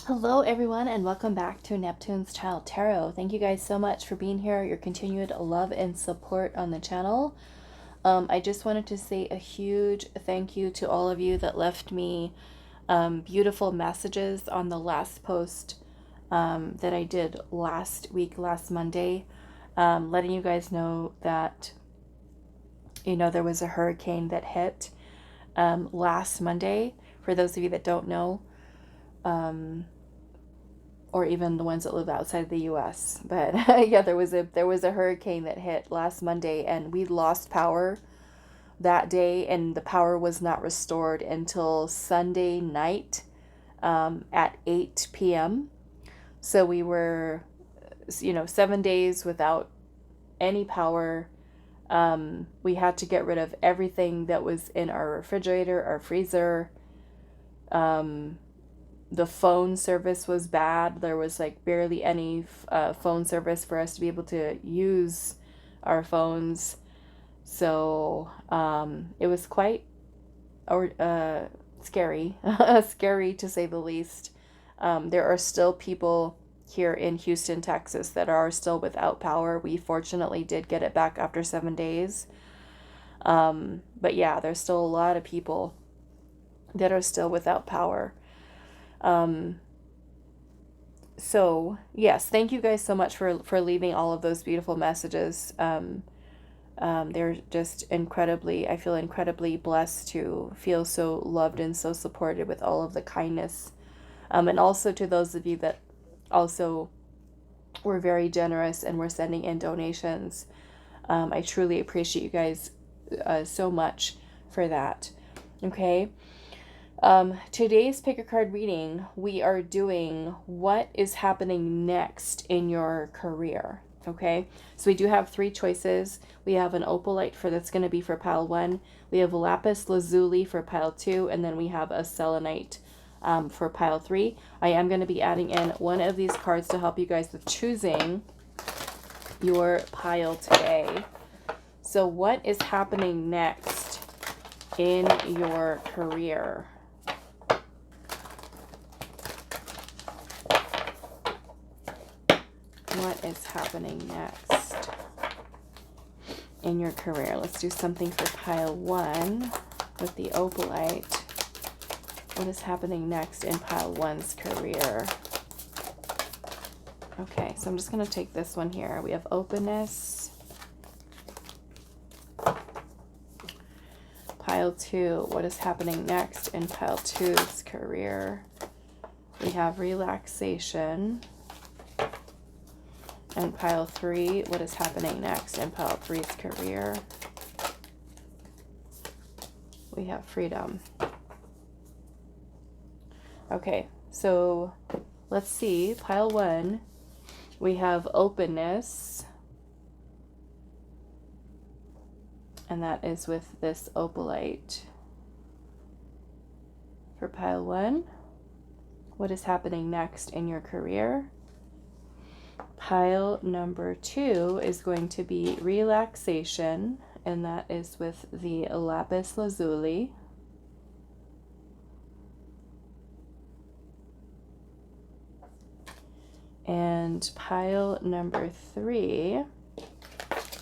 Hello, everyone, and welcome back to Neptune's Child Tarot. Thank you guys so much for being here, your continued love and support on the channel. I just wanted to say a huge thank you to all of you that left me beautiful messages on the last post that I did last week, last Monday, letting you guys know that, there was a hurricane that hit last Monday. For those of you that don't know, or even the ones that live outside the US. But yeah, there was a hurricane that hit last Monday, and we lost power that day, and the power was not restored until Sunday night at 8 p.m. So we were 7 days without any power. We had to get rid of everything that was in our refrigerator, our freezer. The phone service was bad. There was like barely any phone service for us to be able to use our phones. So it was quite scary, scary to say the least. There are still people here in Houston, Texas that are still without power. We fortunately did get it back after 7 days. But yeah, there's still a lot of people that are still without power. So yes, thank you guys so much for leaving all of those beautiful messages. They're just incredibly, I feel incredibly blessed to feel so loved and so supported with all of the kindness. And also to those of you that also were very generous and were sending in donations. I truly appreciate you guys so much for that. Okay. Today's pick a card reading, we are doing what is happening next in your career. Okay, so we do have 3 choices. We have an Opalite that's going to be for pile 1. We have Lapis Lazuli for pile 2, and then we have a Selenite for pile 3. I am going to be adding in one of these cards to help you guys with choosing your pile today. So what is happening next in your career? What is happening next in your career? Let's do something for pile 1 with the Opalite. What is happening next in pile 1's career? Okay, so I'm just going to take this one here. We have Openness. Pile 2, what is happening next in pile 2's career? We have Relaxation. And pile 3, what is happening next in pile 3's career? We have Freedom. Okay, so let's see. Pile 1, we have Openness. And that is with this Opalite. For pile 1, what is happening next in your career? Pile number 2 is going to be Relaxation, and that is with the Lapis Lazuli. And pile number 3,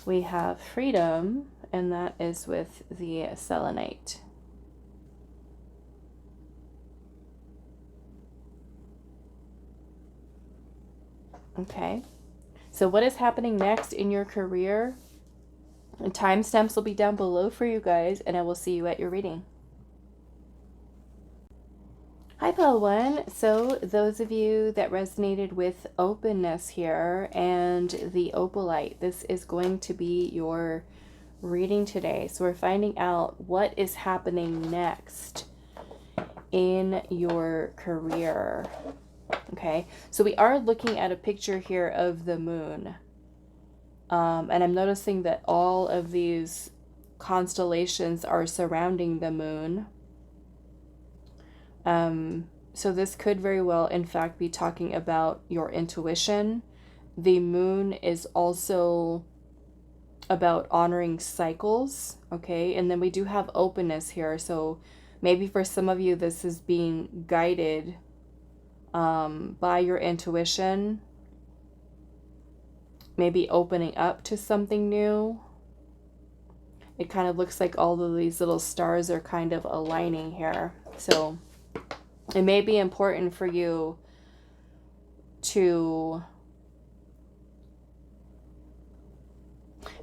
we have Freedom, and that is with the Selenite. Okay, so what is happening next in your career? And timestamps will be down below for you guys, and I will see you at your reading. Hi, pile 1. So those of you that resonated with Openness here and the Opalite, this is going to be your reading today. So we're finding out what is happening next in your career. Okay, so we are looking at a picture here of the moon. And I'm noticing that all of these constellations are surrounding the moon. So this could very well, in fact, be talking about your intuition. The moon is also about honoring cycles. Okay, and then we do have Openness here. So maybe for some of you, this is being guided by your intuition, maybe opening up to something new. It kind of looks like all of these little stars are kind of aligning here. So it may be important for you to,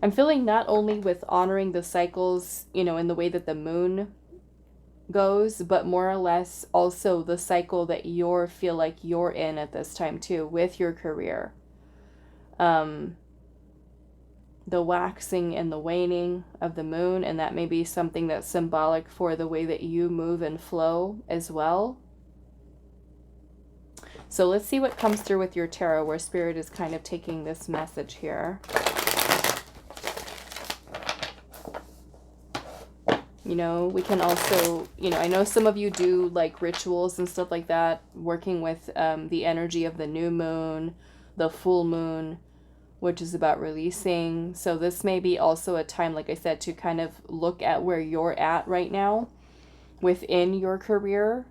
I'm feeling not only with honoring the cycles, you know, in the way that the moon goes, but more or less also the cycle that you feel like you're in at this time too, with your career. The waxing and the waning of the moon, and that may be something that's symbolic for the way that you move and flow as well. So let's see what comes through with your tarot, where Spirit is kind of taking this message here. You know, we can also, you know, I know some of you do like rituals and stuff like that, working with the energy of the new moon, the full moon, which is about releasing. So this may be also a time, like I said, to kind of look at where you're at right now within your career,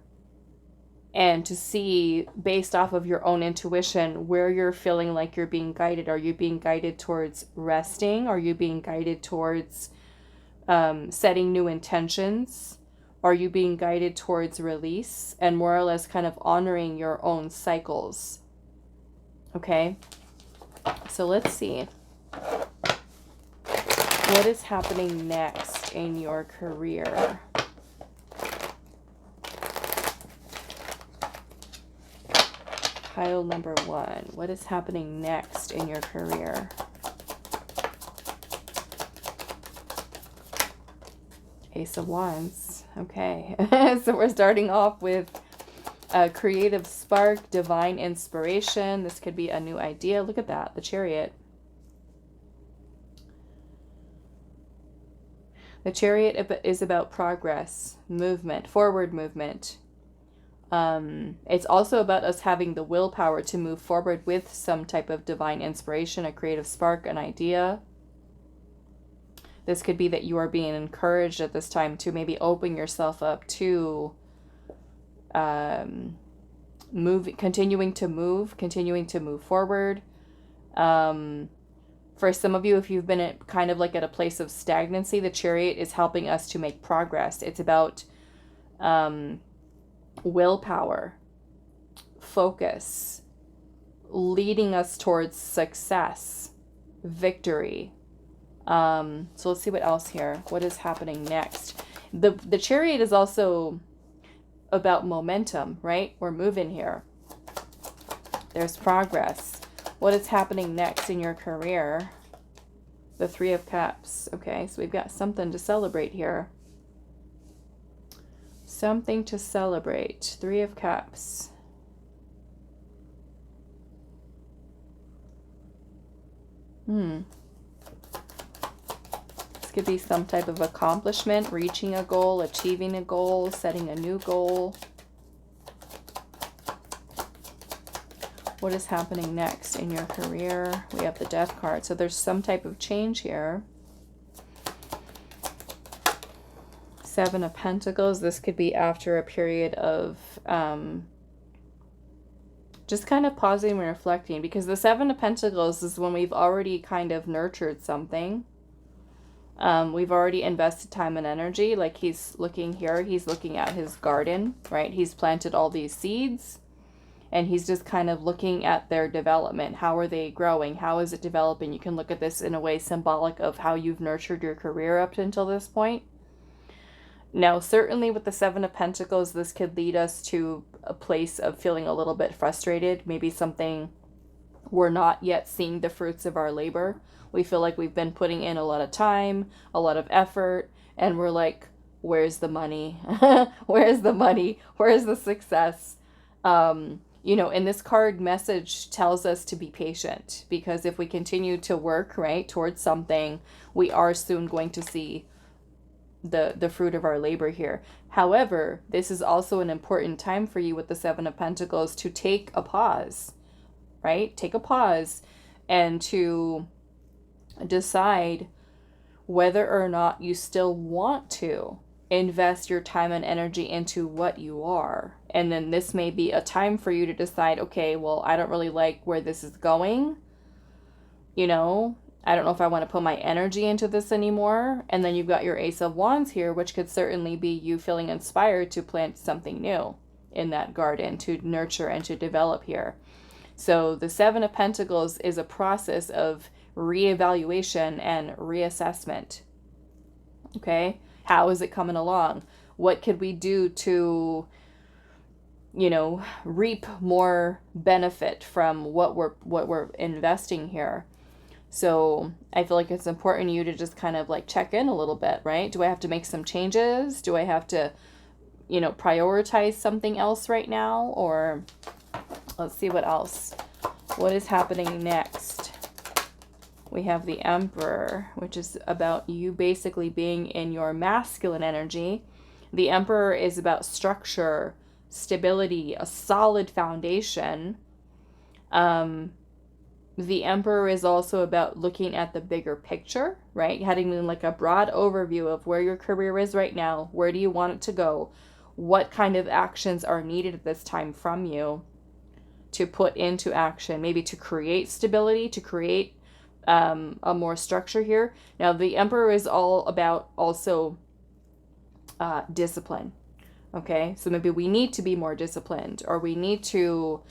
and to see, based off of your own intuition, where you're feeling like you're being guided. Are you being guided towards resting? Are you being guided towards setting new intentions? Are you being guided towards release and more or less kind of honoring your own cycles? Okay, so let's see. What is happening next in your career? Pile number 1. What is happening next in your career? Ace of Wands. Okay, so we're starting off with a creative spark, divine inspiration. This could be a new idea. Look at that, the Chariot. The Chariot is about progress, movement, forward movement. It's also about us having the willpower to move forward with some type of divine inspiration, a creative spark, an idea. This could be that you are being encouraged at this time to maybe open yourself up to continuing to move forward. For some of you, if you've been kind of like at a place of stagnancy, the Chariot is helping us to make progress. It's about willpower, focus, leading us towards success, victory. So let's see what else here. What is happening next? The Chariot is also about momentum, right? We're moving here. There's progress. What is happening next in your career? The 3 of Cups. Okay, so we've got something to celebrate here. Something to celebrate. 3 of Cups. This could be some type of accomplishment, reaching a goal, achieving a goal, setting a new goal. What is happening next in your career? We have the Death card. So there's some type of change here. 7 of Pentacles. This could be after a period of just kind of pausing and reflecting, because the 7 of Pentacles is when we've already kind of nurtured something. We've already invested time and energy. Like he's looking here, he's looking at his garden, right? He's planted all these seeds and he's just kind of looking at their development. How are they growing? How is it developing? You can look at this in a way symbolic of how you've nurtured your career up until this point. Now, certainly with the 7 of Pentacles, this could lead us to a place of feeling a little bit frustrated. Maybe something we're not yet seeing the fruits of our labor. We feel like we've been putting in a lot of time, a lot of effort, and we're like, where's the money? Where's the money? Where's the success? You know, and this card message tells us to be patient, because if we continue to work, right, towards something, we are soon going to see the fruit of our labor here. However, this is also an important time for you with the 7 of Pentacles to take a pause, right? Take a pause and to decide whether or not you still want to invest your time and energy into what you are. And then this may be a time for you to decide, okay, well, I don't really like where this is going. You know, I don't know if I want to put my energy into this anymore. And then you've got your Ace of Wands here, which could certainly be you feeling inspired to plant something new in that garden, to nurture and to develop here. So the Seven of Pentacles is a process of reevaluation and reassessment. Okay? How is it coming along? What could we do to, you know, reap more benefit from what we're investing here? So I feel like it's important you to just kind of like check in a little bit, right? Do I have to make some changes? Do I have to, you know, prioritize something else right now? Or let's see what else. What is happening next? We have the Emperor, which is about you basically being in your masculine energy. The Emperor is about structure, stability, a solid foundation. The Emperor is also about looking at the bigger picture, right? Having like a broad overview of where your career is right now. Where do you want it to go? What kind of actions are needed at this time from you to put into action? Maybe to create stability, to create a more structure here. Now, the Emperor is all about also discipline. Okay, so maybe we need to be more disciplined, or we need to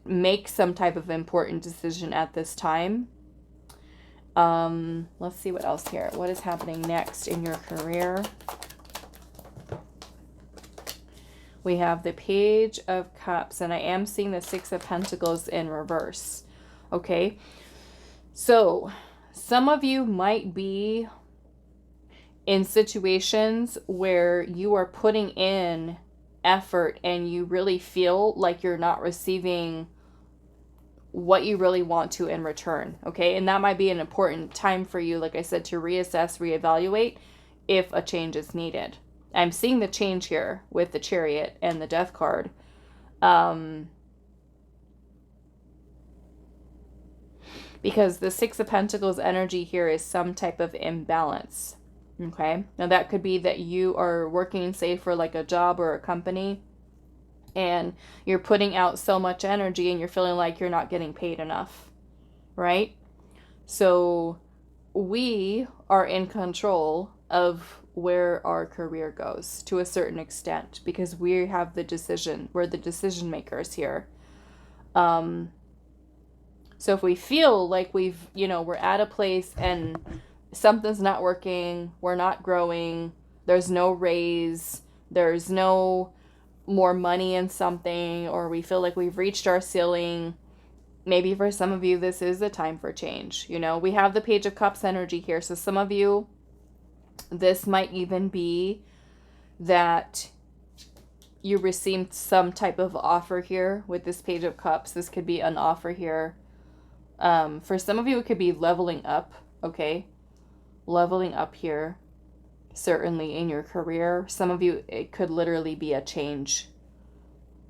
make some type of important decision at this time. Let's see what else here. What is happening next in your career? We have the Page of Cups, and I am seeing the Six of Pentacles in reverse. Okay, so some of you might be in situations where you are putting in effort and you really feel like you're not receiving what you really want to in return. Okay, and that might be an important time for you, like I said, to reassess, reevaluate if a change is needed. I'm seeing the change here with the Chariot and the Death card. Because the Six of Pentacles energy here is some type of imbalance. Okay, now that could be that you are working, say, for like a job or a company, and you're putting out so much energy and you're feeling like you're not getting paid enough, right? So we are in control of where our career goes to a certain extent because we have the decision. We're the decision makers here. So if we feel like we're at a place and something's not working, we're not growing, there's no raise, there's no more money in something, or we feel like we've reached our ceiling, maybe for some of you this is a time for change. You know, we have the Page of Cups energy here, so some of you, this might even be that you received some type of offer here with this Page of Cups. This could be an offer here. For some of you, it could be leveling up, okay? Leveling up here, certainly in your career. Some of you, it could literally be a change.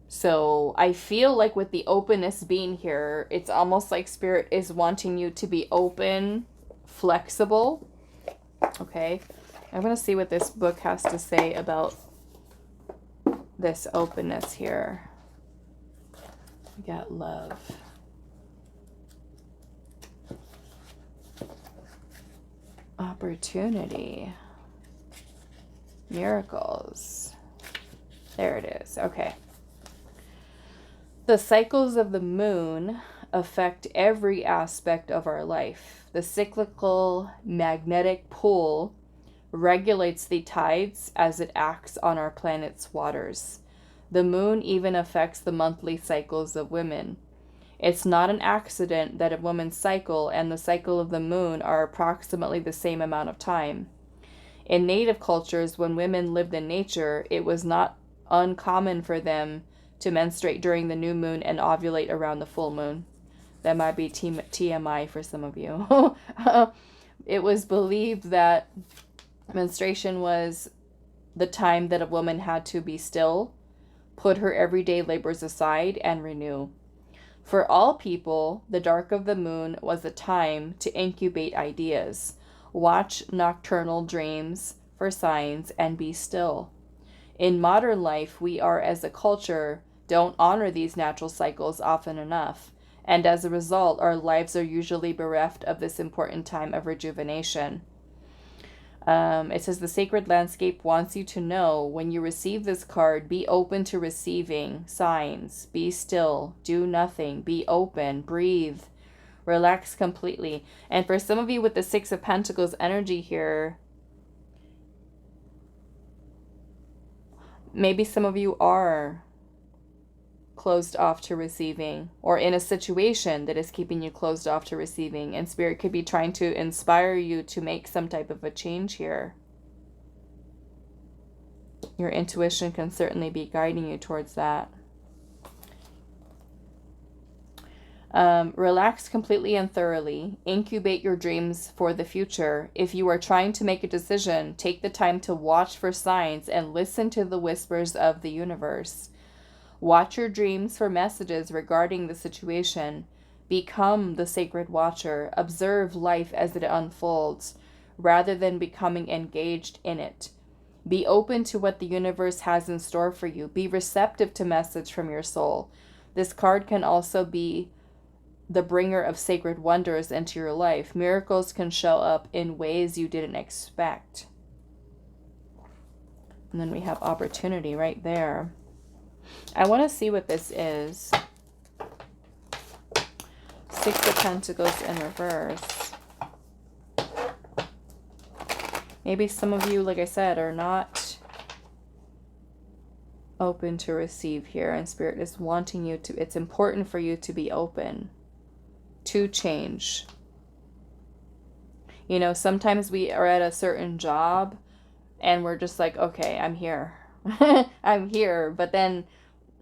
So I feel like with the openness being here, it's almost like Spirit is wanting you to be open, flexible. Okay, I'm going to see what this book has to say about this openness here. We got love. Opportunity. Miracles. There it is. Okay. The cycles of the moon affect every aspect of our life. The cyclical magnetic pull regulates the tides as it acts on our planet's waters. The moon even affects the monthly cycles of women. It's not an accident that a woman's cycle and the cycle of the moon are approximately the same amount of time. In native cultures, when women lived in nature, it was not uncommon for them to menstruate during the new moon and ovulate around the full moon. That might be TMI for some of you. It was believed that menstruation was the time that a woman had to be still, put her everyday labors aside, and renew. For all people, the dark of the moon was a time to incubate ideas, watch nocturnal dreams, for signs and be still. In modern life, we are, as a culture, don't honor these natural cycles often enough, and as a result, our lives are usually bereft of this important time of rejuvenation. It says the sacred landscape wants you to know when you receive this card, be open to receiving signs, be still, do nothing, be open, breathe, relax completely. And for some of you with the Six of Pentacles energy here, maybe some of you are closed off to receiving, or in a situation that is keeping you closed off to receiving, and Spirit could be trying to inspire you to make some type of a change here. Your intuition can certainly be guiding you towards that. Relax completely and thoroughly. Incubate your dreams for the future. If you are trying to make a decision, take the time to watch for signs and listen to the whispers of the universe. Watch your dreams for messages regarding the situation. Become the sacred watcher. Observe life as it unfolds, rather than becoming engaged in it. Be open to what the universe has in store for you. Be receptive to message from your soul. This card can also be the bringer of sacred wonders into your life. Miracles can show up in ways you didn't expect. And then we have opportunity right there. I want to see what this is. Six of Pentacles in reverse. Maybe some of you, like I said, are not open to receive here, and Spirit is wanting you to, it's important for you to be open to change. You know, sometimes we are at a certain job and we're just like, okay, I'm here. I'm here. But then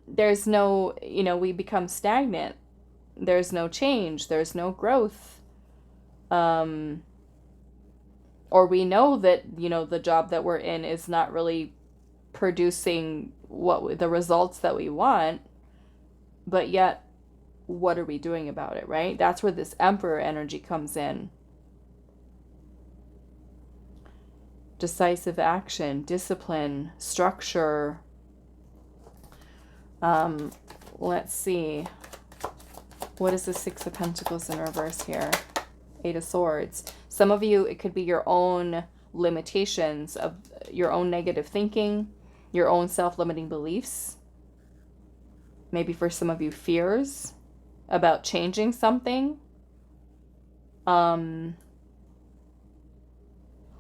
there's no, you know, we become stagnant. There's no change. There's no growth. Or we know that, you know, the job that we're in is not really producing the results that we want, but yet what are we doing about it, right? That's where this Emperor energy comes in. Decisive action, discipline, structure. Let's see. What is the Six of Pentacles in reverse here? Eight of Swords. Some of you, it could be your own limitations of your own negative thinking, your own self-limiting beliefs. Maybe for some of you, fears about changing something.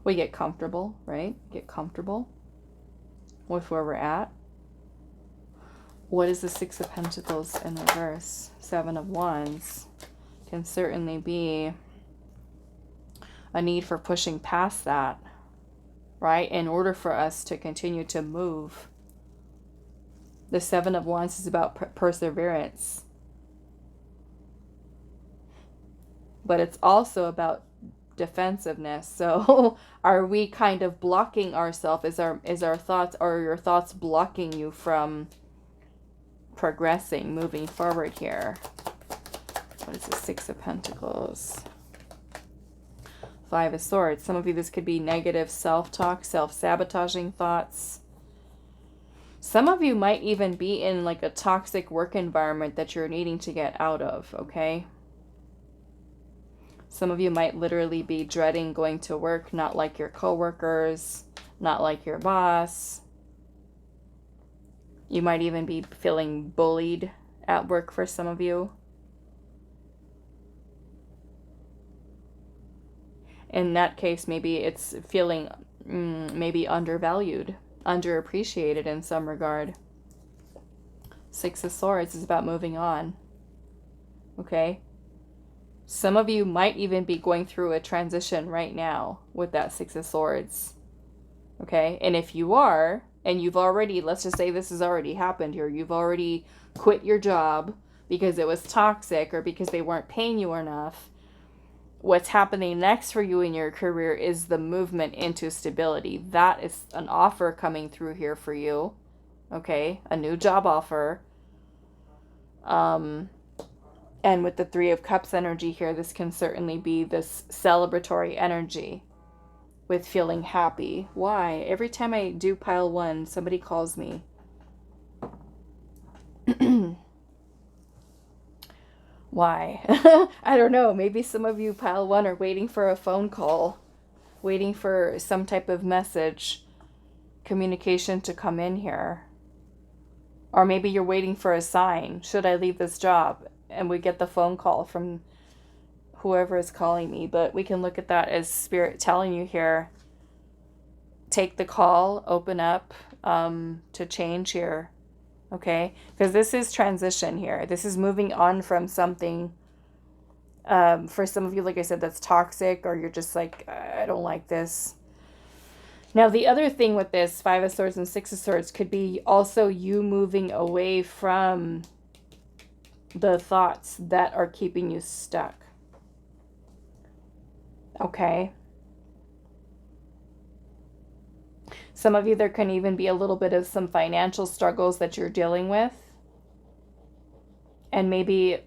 We get comfortable, right? Get comfortable with where we're at. What is the Six of Pentacles in reverse? Seven of Wands. Can certainly be a need for pushing past that, right? In order for us to continue to move. The Seven of Wands is about perseverance. But it's also about defensiveness. So are we kind of blocking ourselves? Is our thoughts, or your thoughts blocking you from progressing, moving forward here? What is the Six of Pentacles? Five of Swords. Some of you, this could be negative self-talk, self-sabotaging thoughts. Some of you might even be in like a toxic work environment that you're needing to get out of, okay? Some of you might literally be dreading going to work, not like your coworkers, not like your boss. You might even be feeling bullied at work for some of you. In that case, maybe it's feeling maybe undervalued, underappreciated in some regard. Six of Swords is about moving on. Okay? Some of you might even be going through a transition right now with that Six of Swords. Okay? And if you are, and you've already, let's just say this has already happened here, you've already quit your job because it was toxic or because they weren't paying you enough, what's happening next for you in your career is the movement into stability. That is an offer coming through here for you. Okay? A new job offer. And with the Three of Cups energy here, this can certainly be this celebratory energy. with feeling happy. Why? Every time I do pile 1, somebody calls me. Why? I don't know. Maybe some of you pile 1 are waiting for a phone call, waiting for some type of message, communication to come in here. Or maybe you're waiting for a sign. Should I leave this job? And we get the phone call from whoever is calling me. But we can look at that as Spirit telling you here, take the call, open up to change here. Okay? Because this is transition here. This is moving on from something. For some of you, like I said, that's toxic, or you're just like, I don't like this. Now, the other thing with this 5 of Swords and 6 of Swords could be also you moving away from the thoughts that are keeping you stuck. Okay? Some of you, there can even be a little bit of some financial struggles that you're dealing with. And maybe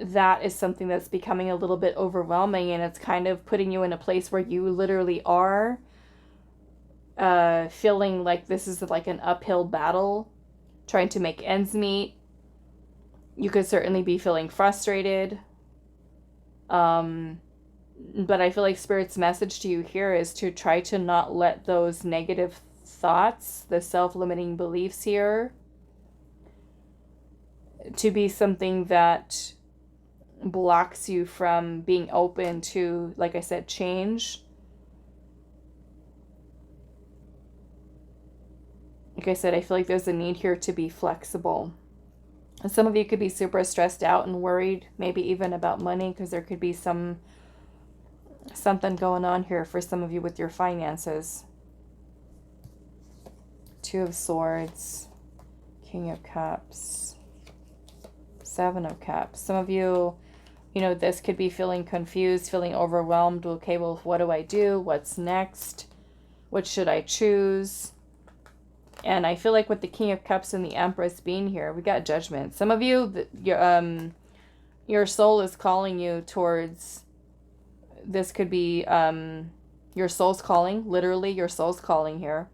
that is something that's becoming a little bit overwhelming, and it's kind of putting you in a place where you literally are feeling like this is like an uphill battle, trying to make ends meet. You could certainly be feeling frustrated. But I feel like Spirit's message to you here is to try to not let those negative thoughts, the self-limiting beliefs here, to be something that blocks you from being open to, like I said, change. Like I said, I feel like there's a need here to be flexible. And some of you could be super stressed out and worried, maybe even about money, because there could be something going on here for some of you with your finances. 2 of Swords, King of Cups, 7 of Cups. Some of you, this could be feeling confused, feeling overwhelmed. Okay, well, what do I do? What's next? What should I choose? And I feel like with the King of Cups and the Empress being here, we got Judgment. Some of you, your soul is calling you towards, this could be your soul's calling, literally your soul's calling here.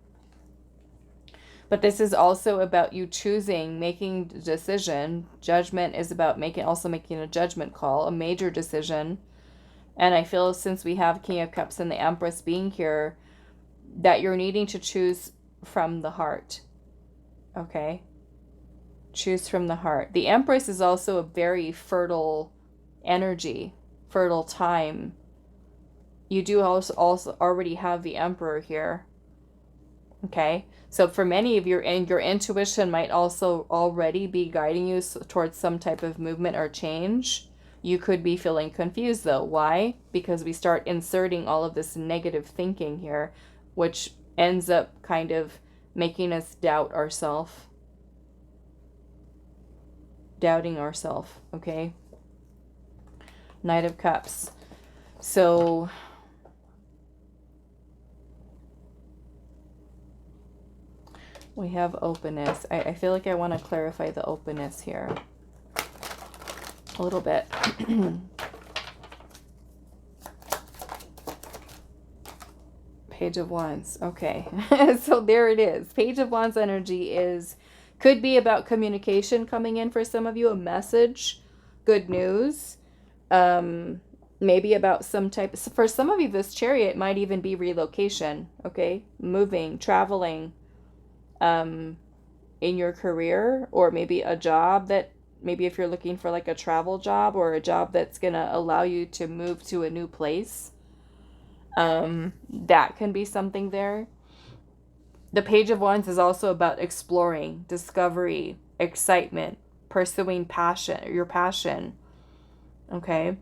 But this is also about you choosing, making a decision. Judgment is about also making a judgment call, a major decision. And I feel since we have King of Cups and the Empress being here, that you're needing to choose from the heart. Okay? Choose from the heart. The Empress is also a very fertile energy, fertile time. You do also already have the Emperor here. Okay? So for many of you, and your intuition might also already be guiding you towards some type of movement or change. You could be feeling confused though. Why? Because we start inserting all of this negative thinking here, which ends up kind of making us doubt ourselves. Doubting ourselves, okay? Knight of Cups. So we have openness. I feel like I want to clarify the openness here a little bit. Page of Wands. Okay. So there it is. Page of Wands energy could be about communication coming in for some of you, a message, good news. Maybe about some type, for some of you, this Chariot might even be relocation. Okay. Moving, traveling, in your career, or maybe a job that, maybe if you're looking for like a travel job, or a job that's going to allow you to move to a new place. That can be something there. The Page of Wands is also about exploring, discovery, excitement, pursuing your passion. Okay.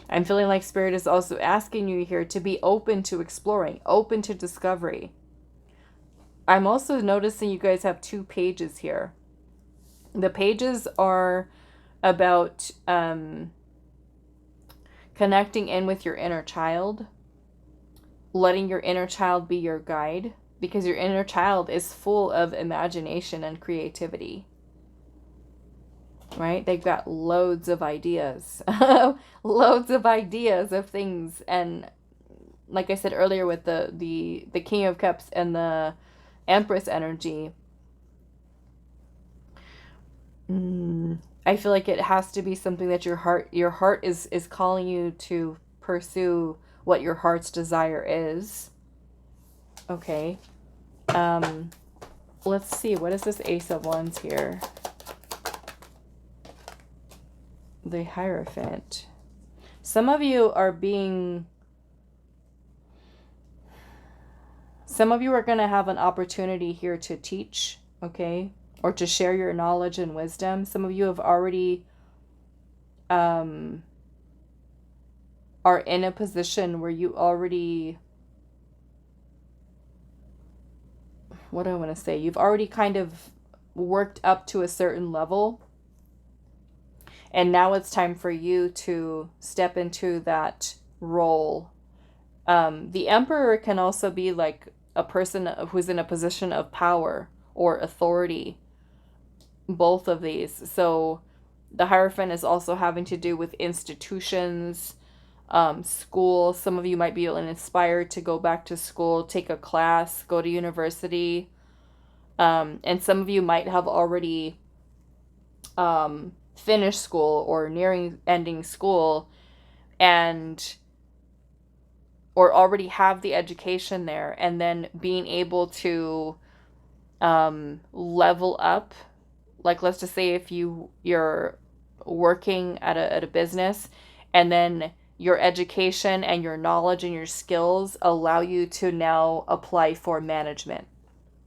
I'm feeling like Spirit is also asking you here to be open to exploring, open to discovery. I'm also noticing you guys have 2 pages here. The pages are about connecting in with your inner child, letting your inner child be your guide, because your inner child is full of imagination and creativity. Right? They've got loads of ideas. Loads of ideas of things, and like I said earlier with the King of Cups and the Empress energy, I feel like it has to be something that your heart is calling you to pursue what your heart's desire is. Okay. Let's see, what is this Ace of Wands here? The Hierophant. Some of you are going to have an opportunity here to teach, okay? Or to share your knowledge and wisdom. Some of you have already are in a position where you already, what do I want to say? You've already kind of worked up to a certain level. And now it's time for you to step into that role. The Emperor can also be like a person who's in a position of power or authority. Both of these. So the Hierophant is also having to do with institutions, school. Some of you might be inspired to go back to school, take a class, go to university. And some of you might have already finished school or nearing ending school or already have the education there, and then being able to level up. Like, let's just say if you're working at a business, and then your education and your knowledge and your skills allow you to now apply for management,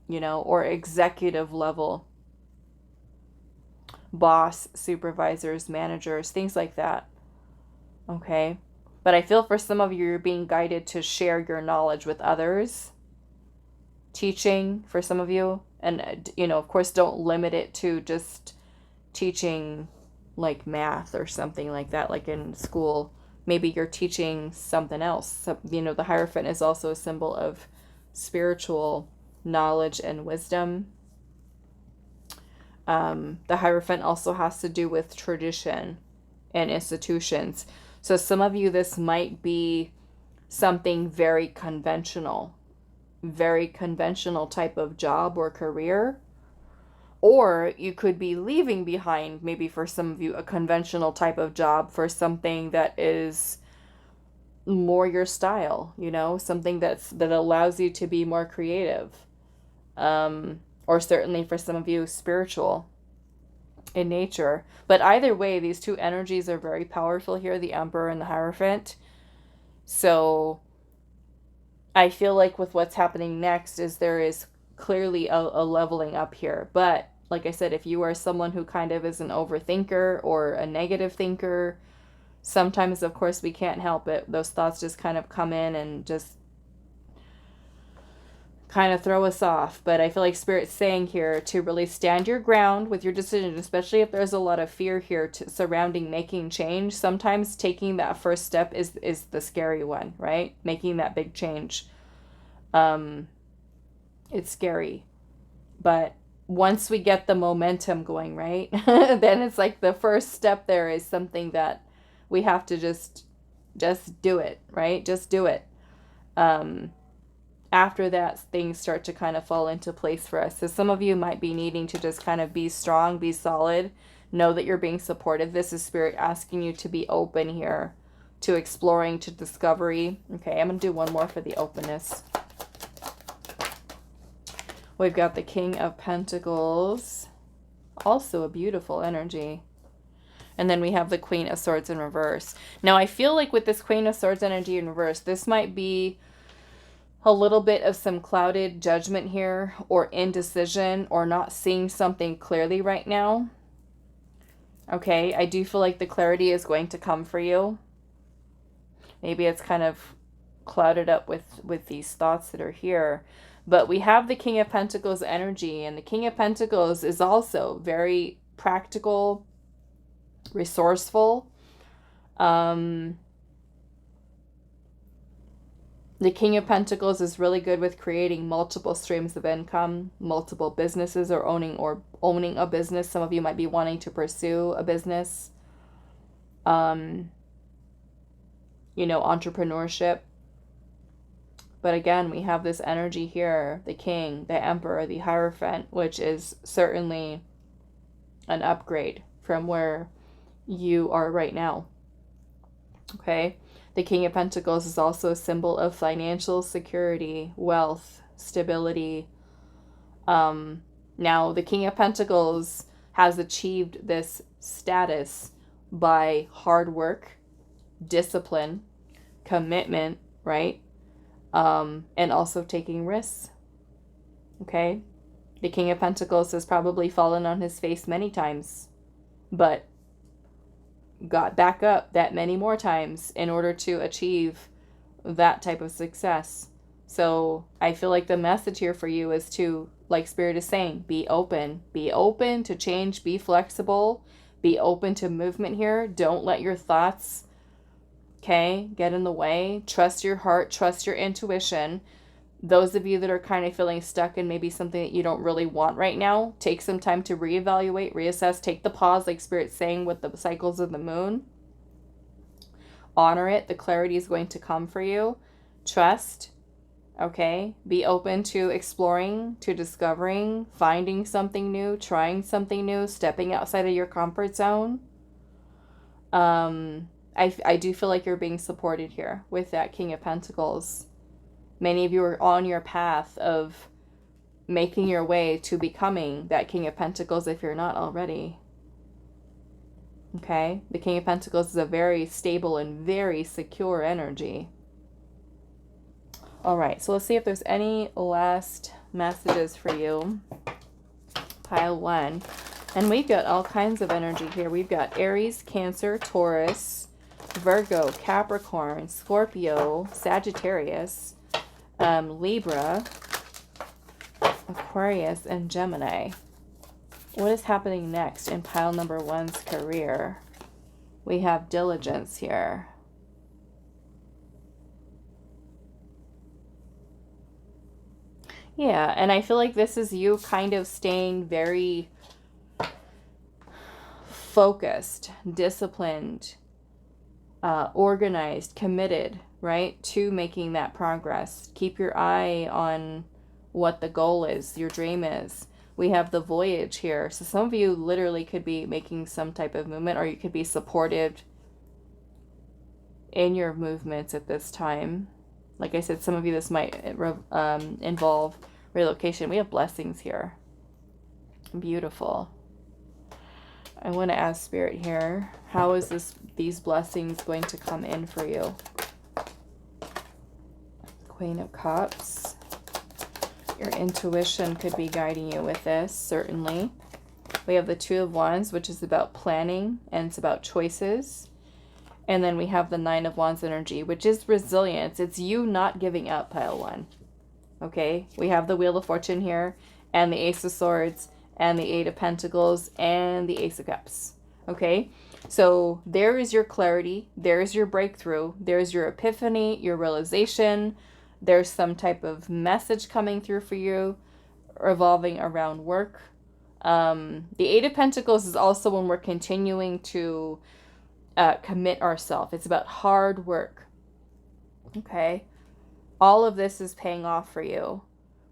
or executive level, boss, supervisors, managers, things like that. Okay? But I feel for some of you, you're being guided to share your knowledge with others. Teaching for some of you. And, of course, don't limit it to just teaching like math or something like that, like in school. Maybe you're teaching something else. So, the Hierophant is also a symbol of spiritual knowledge and wisdom. The Hierophant also has to do with tradition and institutions. So some of you, this might be something very conventional type of job or career. Or you could be leaving behind, maybe for some of you, a conventional type of job for something that is more your style, something that allows you to be more creative. Or certainly for some of you, spiritual in nature. But either way, these two energies are very powerful here, the Emperor and the Hierophant. So I feel like with what's happening next is there is clearly a leveling up here. But like I said, if you are someone who kind of is an overthinker or a negative thinker, sometimes, of course, we can't help it. Those thoughts just kind of come in and just kind of throw us off. But I feel like Spirit's saying here to really stand your ground with your decision, especially if there's a lot of fear here surrounding making change. Sometimes taking that first step is the scary one, right? Making that big change. It's scary. But once we get the momentum going, right? Then it's like the first step there is something that we have to just do it, right? Just do it. After that, things start to kind of fall into place for us. So some of you might be needing to just kind of be strong, be solid, know that you're being supported. This is Spirit asking you to be open here, to exploring, to discovery. Okay, I'm going to do one more for the openness. We've got the King of Pentacles, also a beautiful energy. And then we have the Queen of Swords in reverse. Now, I feel like with this Queen of Swords energy in reverse, this might be a little bit of some clouded judgment here, or indecision, or not seeing something clearly right now. Okay, I do feel like the clarity is going to come for you. Maybe it's kind of clouded up with these thoughts that are here. But we have the King of Pentacles energy, and the King of Pentacles is also very practical, resourceful. The King of Pentacles is really good with creating multiple streams of income, multiple businesses, or owning a business. Some of you might be wanting to pursue a business. Entrepreneurship. But again, we have this energy here, the King, the Emperor, the Hierophant, which is certainly an upgrade from where you are right now. Okay? The King of Pentacles is also a symbol of financial security, wealth, stability. Now, the King of Pentacles has achieved this status by hard work, discipline, commitment, right? And also taking risks. Okay? The King of Pentacles has probably fallen on his face many times, but got back up that many more times in order to achieve that type of success. So I feel like the message here for you is to, like Spirit is saying, be open to change, be flexible, be open to movement here. Don't let your thoughts, okay, get in the way. Trust your heart, trust your intuition. Those of you that are kind of feeling stuck in maybe something that you don't really want right now, take some time to reevaluate, reassess, take the pause, like Spirit's saying with the cycles of the moon. Honor it. The clarity is going to come for you. Trust. Okay? Be open to exploring, to discovering, finding something new, trying something new, stepping outside of your comfort zone. I do feel like you're being supported here with that King of Pentacles. Many of you are on your path of making your way to becoming that King of Pentacles if you're not already. Okay? The King of Pentacles is a very stable and very secure energy. All right, so let's see if there's any last messages for you. Pile 1. And we've got all kinds of energy here. We've got Aries, Cancer, Taurus, Virgo, Capricorn, Scorpio, Sagittarius, Libra, Aquarius, and Gemini. What is happening next in pile number 1's career? We have diligence here. Yeah, and I feel like this is you kind of staying very focused, disciplined, organized, committed, right, to making that progress. Keep your eye on what the goal is, your dream is. We have the Voyage here. So some of you literally could be making some type of movement, or you could be supported in your movements at this time. Like I said, some of you, this might involve relocation. We have blessings here. Beautiful. I want to ask Spirit here, how is these blessings going to come in for you? Queen of Cups. Your intuition could be guiding you with this, certainly. We have the Two of Wands, which is about planning, and it's about choices. And then we have the Nine of Wands energy, which is resilience. It's you not giving up, pile 1. Okay? We have the Wheel of Fortune here, and the Ace of Swords, and the Eight of Pentacles, and the Ace of Cups. Okay? So there is your clarity. There's your breakthrough. There's your epiphany, your realization. There's some type of message coming through for you revolving around work. The Eight of Pentacles is also when we're continuing to commit ourselves. It's about hard work. Okay? All of this is paying off for you.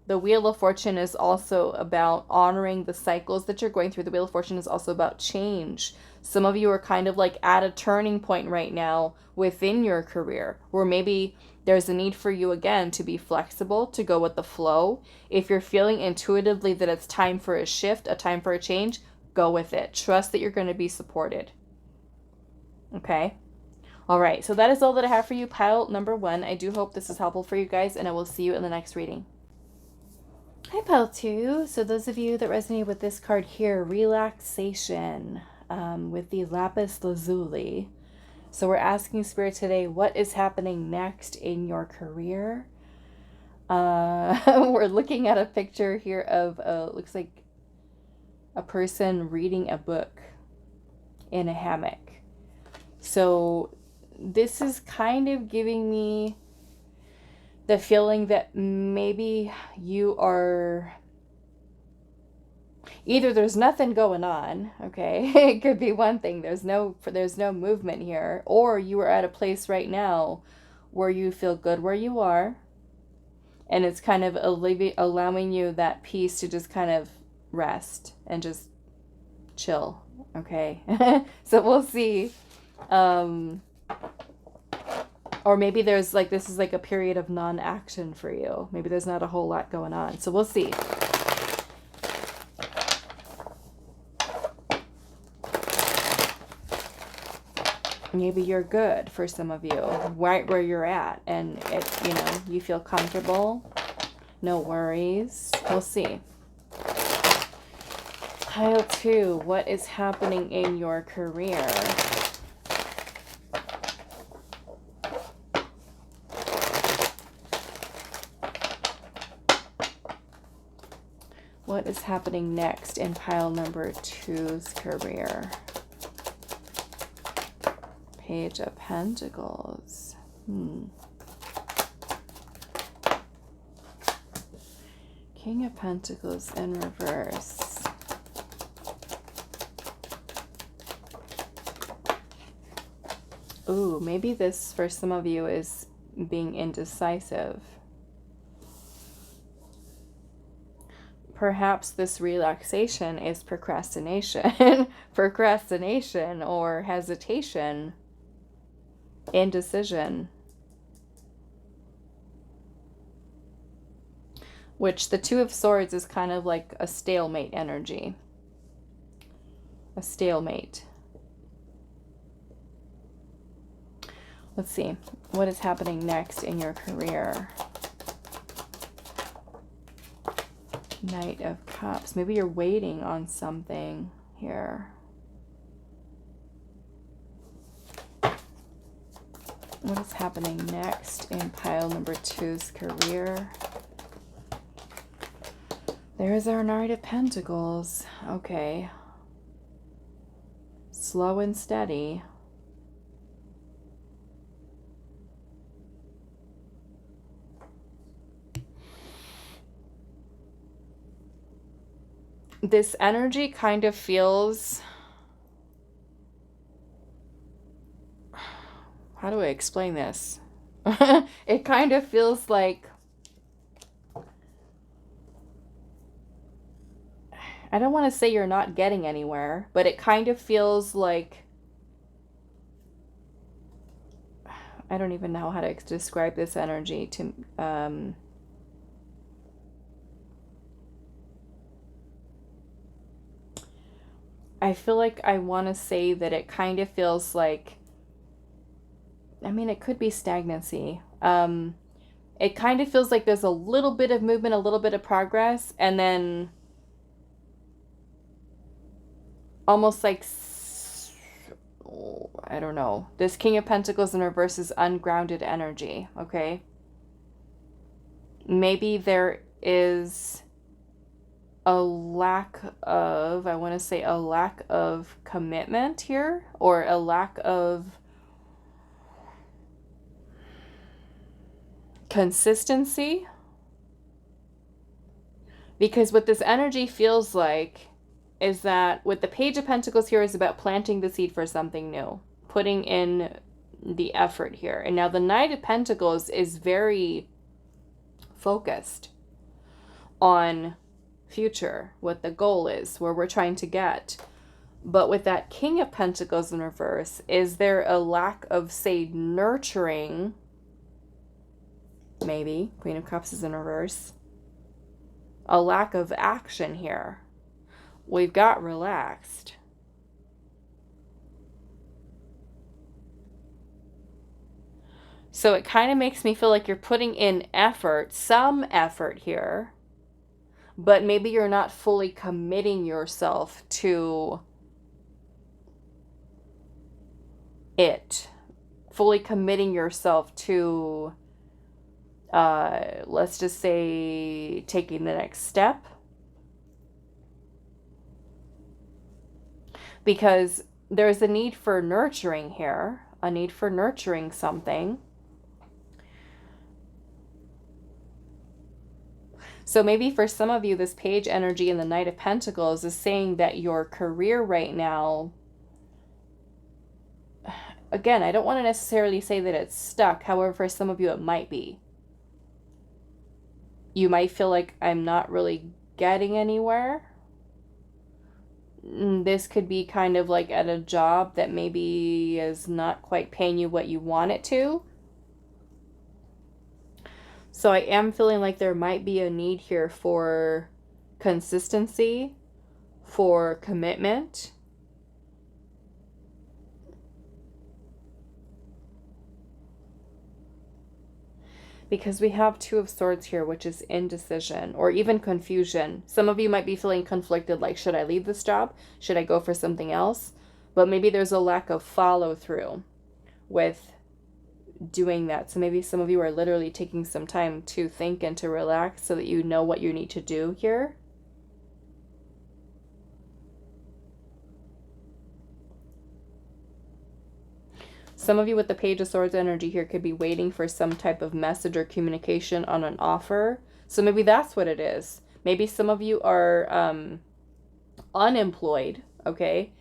The Wheel of Fortune is also about honoring the cycles that you're going through. The Wheel of Fortune is also about change. Some of you are kind of like at a turning point right now within your career, where maybe there's a need for you again to be flexible, to go with the flow. If you're feeling intuitively that it's time for a shift, a time for a change, go with it. Trust that you're going to be supported. Okay? All right, so that is all that I have for you, pile number 1. I do hope this is helpful for you guys, and I will see you in the next reading. Hi, pile 2. So those of you that resonate with this card here, Relaxation, with the Lapis Lazuli. So we're asking Spirit today, what is happening next in your career? We're looking at a picture here of, looks like a person reading a book in a hammock. So this is kind of giving me the feeling that maybe you are, either there's nothing going on, okay? It could be one thing, there's no movement here, or you are at a place right now where you feel good where you are, And it's kind of allowing you that peace to just kind of rest and just chill. Okay. So we'll see. Or maybe there's like, this is like a period of non-action for you. Maybe there's not a whole lot going on. So we'll see. Maybe you're good for some of you, right where you're at, and it, you know, you feel comfortable, no worries. We'll see. Pile 2, what is happening in your career? What is happening next in pile number 2's career? Page of Pentacles. King of Pentacles in reverse. Ooh, maybe this for some of you is being indecisive. Perhaps this relaxation is procrastination. Procrastination or hesitation. Indecision. Which the Two of Swords is kind of like a stalemate energy. A stalemate. Let's see. What is happening next in your career? Knight of Cups. Maybe you're waiting on something here. What is happening next in pile number 2's career? There's our Knight of Pentacles. Okay. Slow and steady. This energy kind of feels... How do I explain this? It kind of feels like... I don't want to say you're not getting anywhere, but it kind of feels like... I don't even know how to describe this energy to... I feel like I want to say that it kind of feels like... I mean, it could be stagnancy. It kind of feels like there's a little bit of movement, a little bit of progress, and then almost like, I don't know. This King of Pentacles in reverse is ungrounded energy, okay? Maybe there is a lack of, I want to say a lack of commitment here, or a lack of consistency, because what this energy feels like is that with the Page of Pentacles here is about planting the seed for something new, putting in the effort here. And now the Knight of Pentacles is very focused on future, what the goal is, where we're trying to get. But with that King of Pentacles in reverse, is there a lack of, say, nurturing? Maybe. Queen of Cups is in reverse. A lack of action here. We've got relaxed. So it kind of makes me feel like you're putting in effort, some effort here, but maybe you're not fully committing yourself to it. Fully committing yourself to... let's just say taking the next step, because there's a need for nurturing here, a need for nurturing something. So maybe for some of you, this Page energy and the Knight of Pentacles is saying that your career right now, again, I don't want to necessarily say that it's stuck. However, for some of you, it might be. You might feel like I'm not really getting anywhere. This could be kind of like at a job that maybe is not quite paying you what you want it to. So I am feeling like there might be a need here for consistency, for commitment. Because we have Two of Swords here, which is indecision or even confusion. Some of you might be feeling conflicted, like, should I leave this job? Should I go for something else? But maybe there's a lack of follow through with doing that. So maybe some of you are literally taking some time to think and to relax so that you know what you need to do here. Some of you with the Page of Swords energy here could be waiting for some type of message or communication on an offer. So maybe that's what it is. Maybe some of you are unemployed, okay?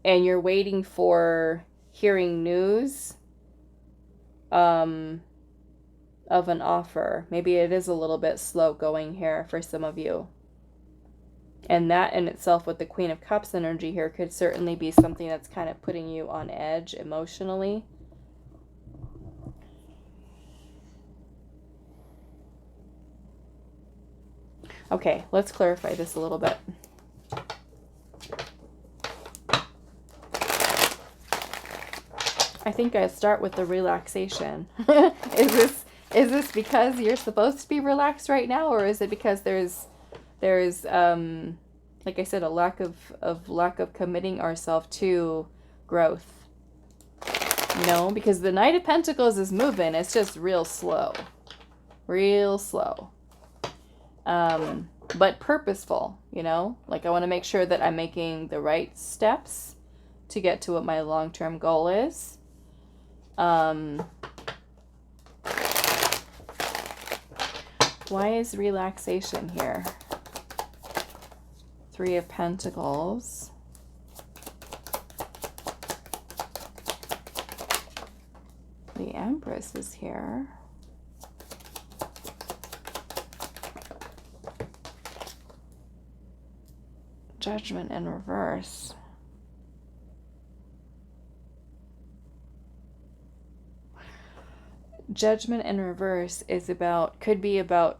And you're waiting for hearing news of an offer. Maybe it is a little bit slow going here for some of you. And that in itself with the Queen of Cups energy here could certainly be something that's kind of putting you on edge emotionally. Okay, let's clarify this a little bit. I think I start with the relaxation. Is this because you're supposed to be relaxed right now, or is it because there's like I said, a lack of committing ourselves to growth? No, because the Knight of Pentacles is moving. It's just real slow. Real slow. But purposeful, you know? Like I want to make sure that I'm making the right steps to get to what my long-term goal is. Why is relaxation here? Three of Pentacles. The Empress is here. Judgment in reverse. Judgment in reverse is could be about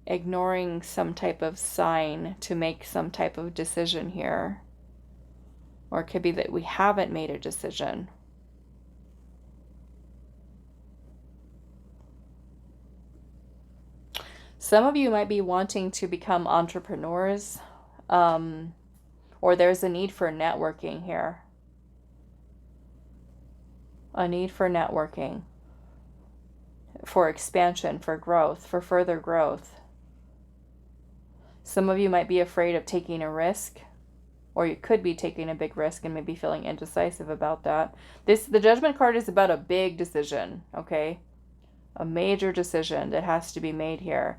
ignoring some type of sign to make some type of decision here. Or it could be that we haven't made a decision. Some of you might be wanting to become entrepreneurs, or there's a need for networking here. A need for networking, for expansion, for growth, for further growth. Some of you might be afraid of taking a risk, or you could be taking a big risk and maybe feeling indecisive about that. The Judgment card is about a big decision, okay? A major decision that has to be made here.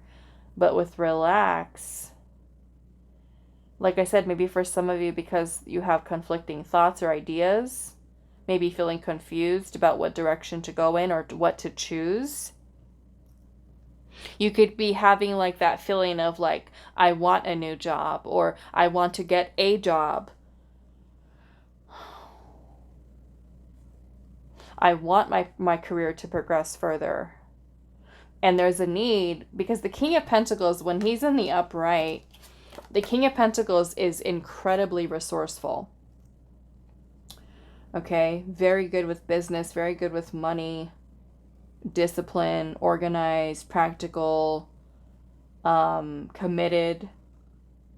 But with relax, like I said, maybe for some of you, because you have conflicting thoughts or ideas, maybe feeling confused about what direction to go in or what to choose. You could be having like that feeling of like, I want a new job, or I want to get a job. I want my career to progress further. And there's a need, because the King of Pentacles, when he's in the upright, the King of Pentacles is incredibly resourceful. Okay, very good with business, very good with money, discipline, organized, practical, committed,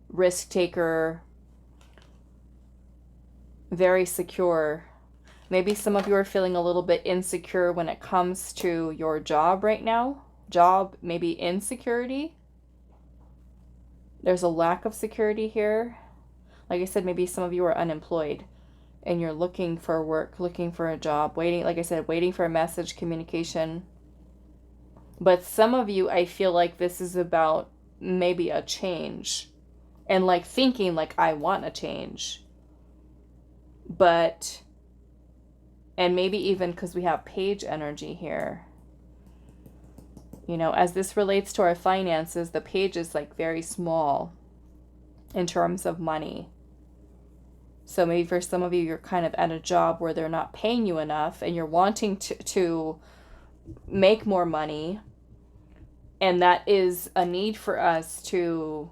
risk taker, very secure. Maybe some of you are feeling a little bit insecure when it comes to your job right now. Job, maybe insecurity. There's a lack of security here. Like I said, maybe some of you are unemployed and you're looking for work, looking for a job, waiting, like I said, waiting for a message, communication. But some of you, I feel like this is about maybe a change and like thinking like, I want a change. But, and maybe even because we have Page energy here, You know, as this relates to our finances, the page is like very small in terms of money. So maybe for some of you, you're kind of at a job where they're not paying you enough and you're wanting to make more money. And that is a need for us to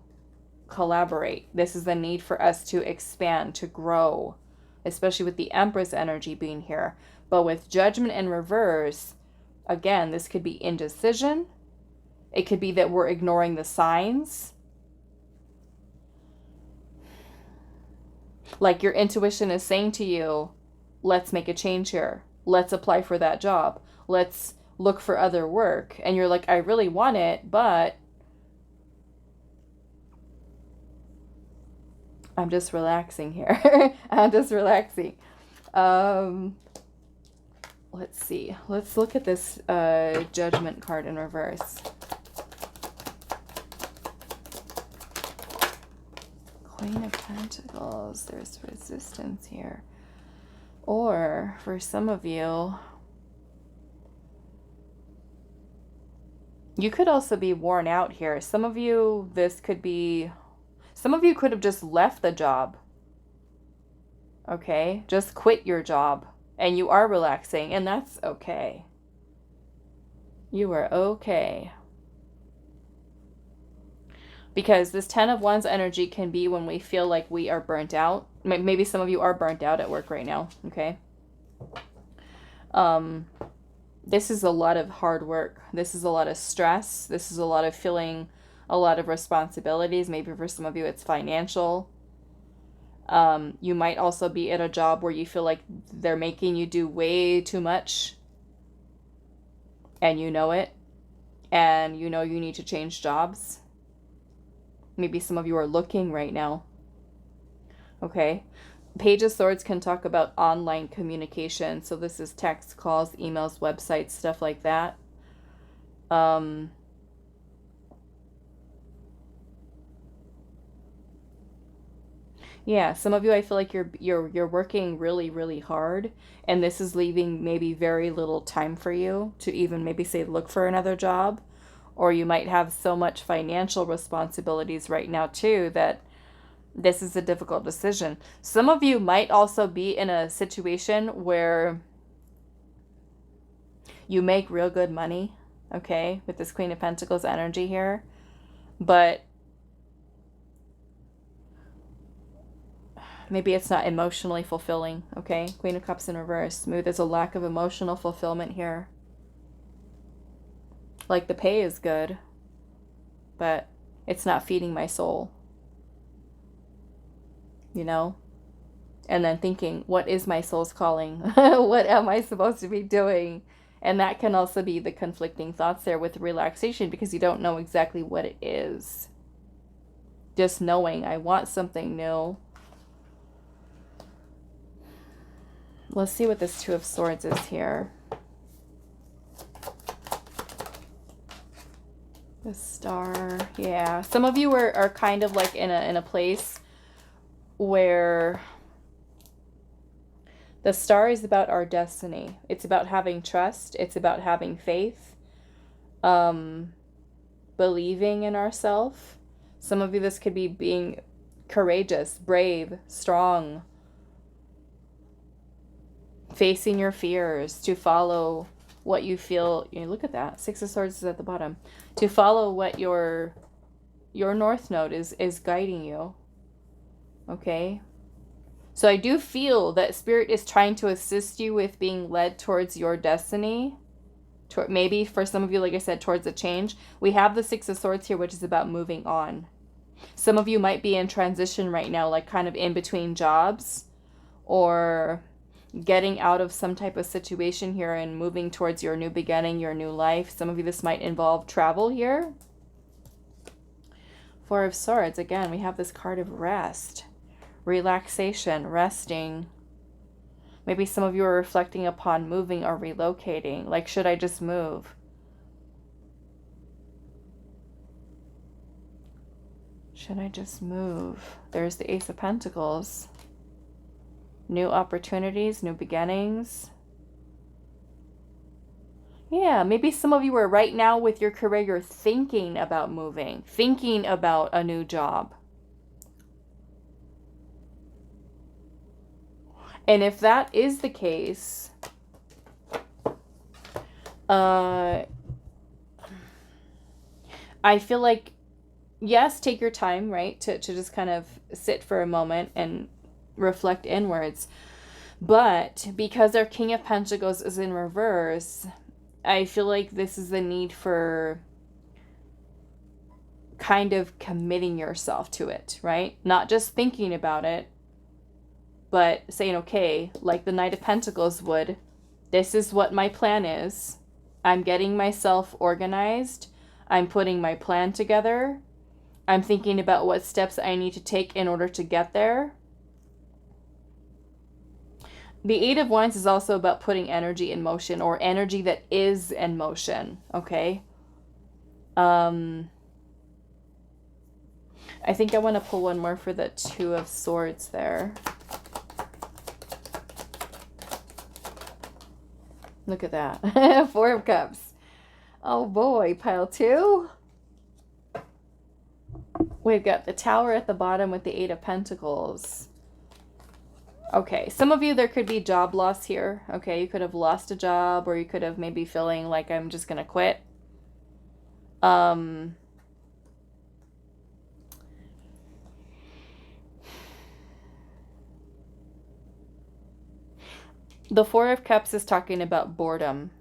collaborate. This is a need for us to expand, to grow, especially with the Empress energy being here. But with Judgment in reverse, again, this could be indecision. It could be that we're ignoring the signs. Like your intuition is saying to you, let's make a change here. Let's apply for that job. Let's look for other work. And you're like, I really want it, but I'm just relaxing here. I'm just relaxing. Let's see. Let's look at this Judgment card in reverse. Queen of Pentacles. There's resistance here. Or for some of you, you could also be worn out here. Some of you, some of you could have just left the job. Okay? Just quit your job. And you are relaxing. And that's okay. You are okay. Because this 10 of Wands energy can be when we feel like we are burnt out. Maybe some of you are burnt out at work right now. Okay? This is a lot of hard work. This is a lot of stress. This is a lot of feeling a lot of responsibilities. Maybe for some of you it's financial. You might also be at a job where you feel like they're making you do way too much. And you know it. And you know you need to change jobs. Maybe some of you are looking right now. Okay. Page of Swords can talk about online communication. So this is text, calls, emails, websites, stuff like that. Yeah, some of you, I feel like you're working really, really hard, and this is leaving maybe very little time for you to even maybe say look for another job, or you might have so much financial responsibilities right now too that this is a difficult decision. Some of you might also be in a situation where you make real good money, okay, with this Queen of Pentacles energy here, but maybe it's not emotionally fulfilling, okay? Queen of Cups in reverse. Maybe there's a lack of emotional fulfillment here. Like the pay is good, but it's not feeding my soul. You know? And then thinking, what is my soul's calling? What am I supposed to be doing? And that can also be the conflicting thoughts there with relaxation because you don't know exactly what it is. Just knowing, I want something new. Let's see what this Two of Swords is here. The Star. Yeah. Some of you are kind of like in a place where the Star is about our destiny. It's about having trust. It's about having faith. Believing in ourselves. Some of you, this could be being courageous, brave, strong. Facing your fears, to follow what you feel. You know, look at that. Six of Swords is at the bottom. To follow what your North Node is guiding you. Okay? So I do feel that Spirit is trying to assist you with being led towards your destiny. Maybe for some of you, like I said, towards a change. We have the Six of Swords here, which is about moving on. Some of you might be in transition right now, like kind of in between jobs, or getting out of some type of situation here and moving towards your new beginning, your new life. Some of you, this might involve travel here. Four of Swords. Again, we have this card of rest. Relaxation, resting. Maybe some of you are reflecting upon moving or relocating. Like, should I just move? Should I just move? There's the Ace of Pentacles. New opportunities, new beginnings. Yeah, maybe some of you are right now with your career, you're thinking about moving, thinking about a new job. And if that is the case, I feel like, yes, take your time, right, to just kind of sit for a moment and reflect inwards. But because our King of Pentacles is in reverse, I feel like this is the need for kind of committing yourself to it, right? Not just thinking about it, but saying, okay, like the Knight of Pentacles would, this is what my plan is. I'm getting myself organized. I'm putting my plan together. I'm thinking about what steps I need to take in order to get there. The Eight of Wands is also about putting energy in motion, or energy that is in motion, okay? I think I want to pull one more for the Two of Swords there. Look at that. Four of Cups. Oh boy, pile two. We've got the Tower at the bottom with the Eight of Pentacles. Okay, some of you, there could be job loss here. Okay, you could have lost a job, or you could have maybe feeling like I'm just going to quit. The Four of Cups is talking about boredom,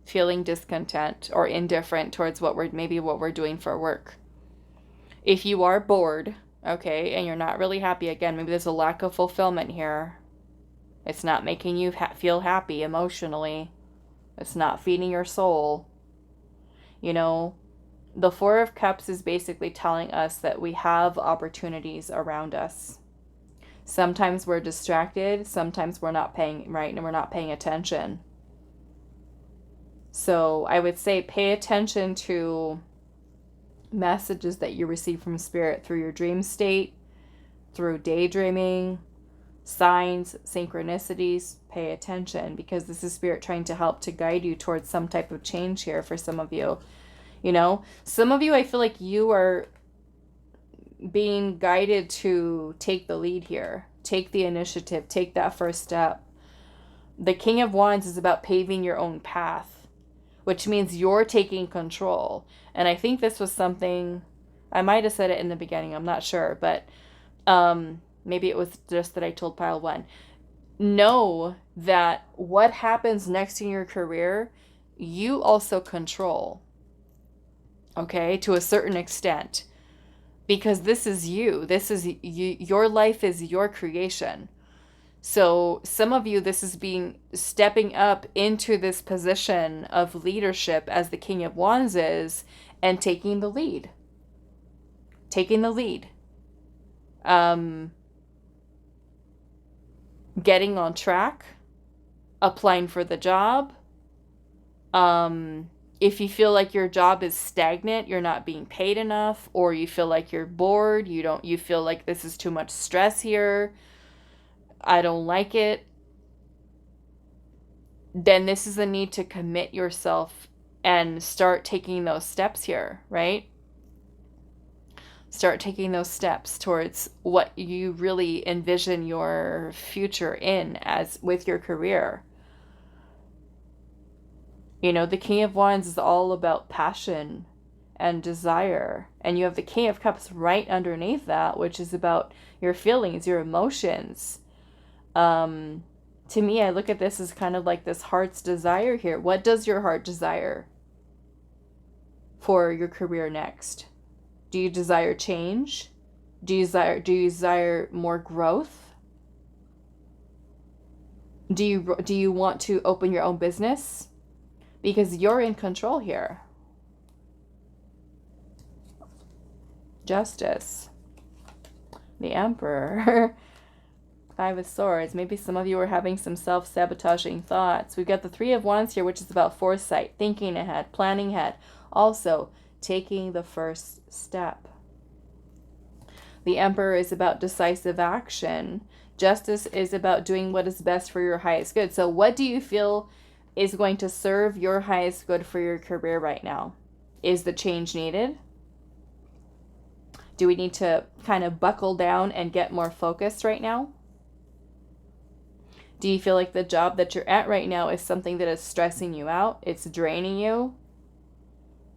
feeling discontent or indifferent towards what we're doing for work. If you are bored, okay, and you're not really happy, again, maybe there's a lack of fulfillment here. It's not making you feel happy emotionally. It's not feeding your soul. You know, the Four of Cups is basically telling us that we have opportunities around us. Sometimes we're distracted. Sometimes we're not paying attention. So I would say pay attention to messages that you receive from Spirit through your dream state, through daydreaming, signs, synchronicities. Pay attention, because this is Spirit trying to help to guide you towards some type of change here for some of you. You know, some of you, I feel like you are being guided to take the lead here. Take the initiative. Take that first step. The King of Wands is about paving your own path, which means you're taking control. And I think this was something, I might have said it in the beginning, I'm not sure, but maybe it was just that I told pile one. Know that what happens next in your career, you also control. Okay, to a certain extent. Because this is you. This is you. Your life is your creation. So some of you, this is stepping up into this position of leadership as the King of Wands is, and taking the lead. Taking the lead. Getting on track. Applying for the job. If you feel like your job is stagnant, you're not being paid enough, or you feel like you're bored, you feel like this is too much stress here, I don't like it, then this is the need to commit yourself and start taking those steps here, right? Start taking those steps towards what you really envision your future in as with your career. You know, the King of Wands is all about passion and desire. And you have the King of Cups right underneath that, which is about your feelings, your emotions. To me, I look at this as kind of like this heart's desire here. What does your heart desire for your career next? Do you desire change? Do you desire more growth? Do you want to open your own business? Because you're in control here. Justice. The Emperor. Five of Swords. Maybe some of you are having some self-sabotaging thoughts. We've got the Three of Wands here, which is about foresight, thinking ahead, planning ahead. Also, taking the first step. The Emperor is about decisive action. Justice is about doing what is best for your highest good. So what do you feel is going to serve your highest good for your career right now? Is the change needed? Do we need to kind of buckle down and get more focused right now? Do you feel like the job that you're at right now is something that is stressing you out? It's draining you?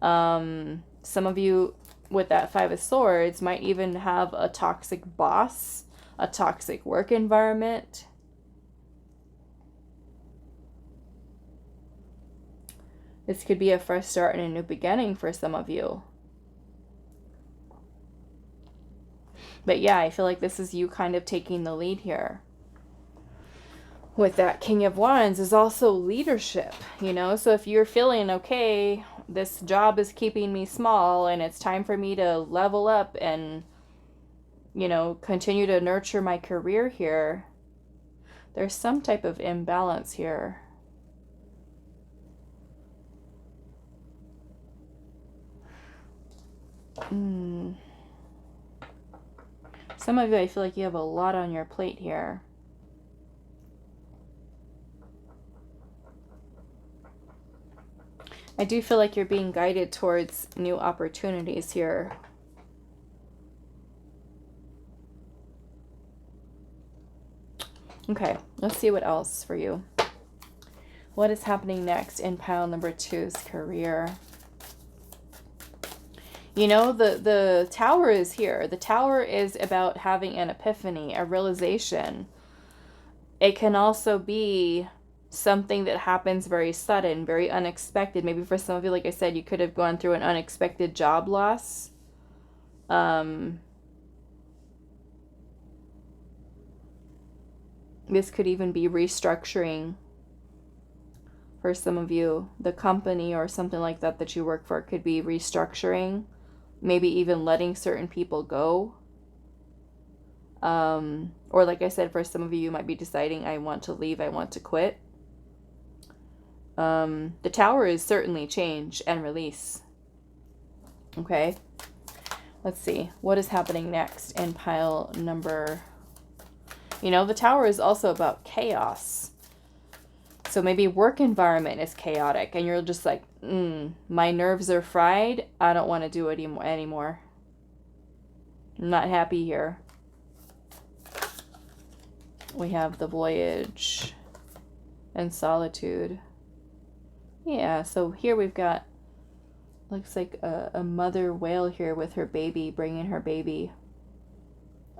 Some of you with that Five of Swords might even have a toxic boss, a toxic work environment. This could be a fresh start and a new beginning for some of you. But yeah, I feel like this is you kind of taking the lead here. With that King of Wands is also leadership, you know? So if you're feeling, okay, this job is keeping me small and it's time for me to level up and, you know, continue to nurture my career here, there's some type of imbalance here. Some of you, I feel like you have a lot on your plate here. I do feel like you're being guided towards new opportunities here. Okay, let's see what else for you. What is happening next in pile number 2's career? You know, the Tower is here. The Tower is about having an epiphany, a realization. It can also be something that happens very sudden, very unexpected. Maybe for some of you, like I said, you could have gone through an unexpected job loss. This could even be restructuring for some of you. The company or something like that that you work for could be restructuring. Maybe even letting certain people go. Or like I said, for some of you, you might be deciding, I want to leave, I want to quit. The Tower is certainly change and release. Okay. Let's see. What is happening next in pile number... You know, the Tower is also about chaos. So maybe work environment is chaotic and you're just like, my nerves are fried. I don't want to do it anymore. I'm not happy here. We have the Voyage and Solitude. Yeah, so here we've got, looks like a mother whale here with her baby, bringing her baby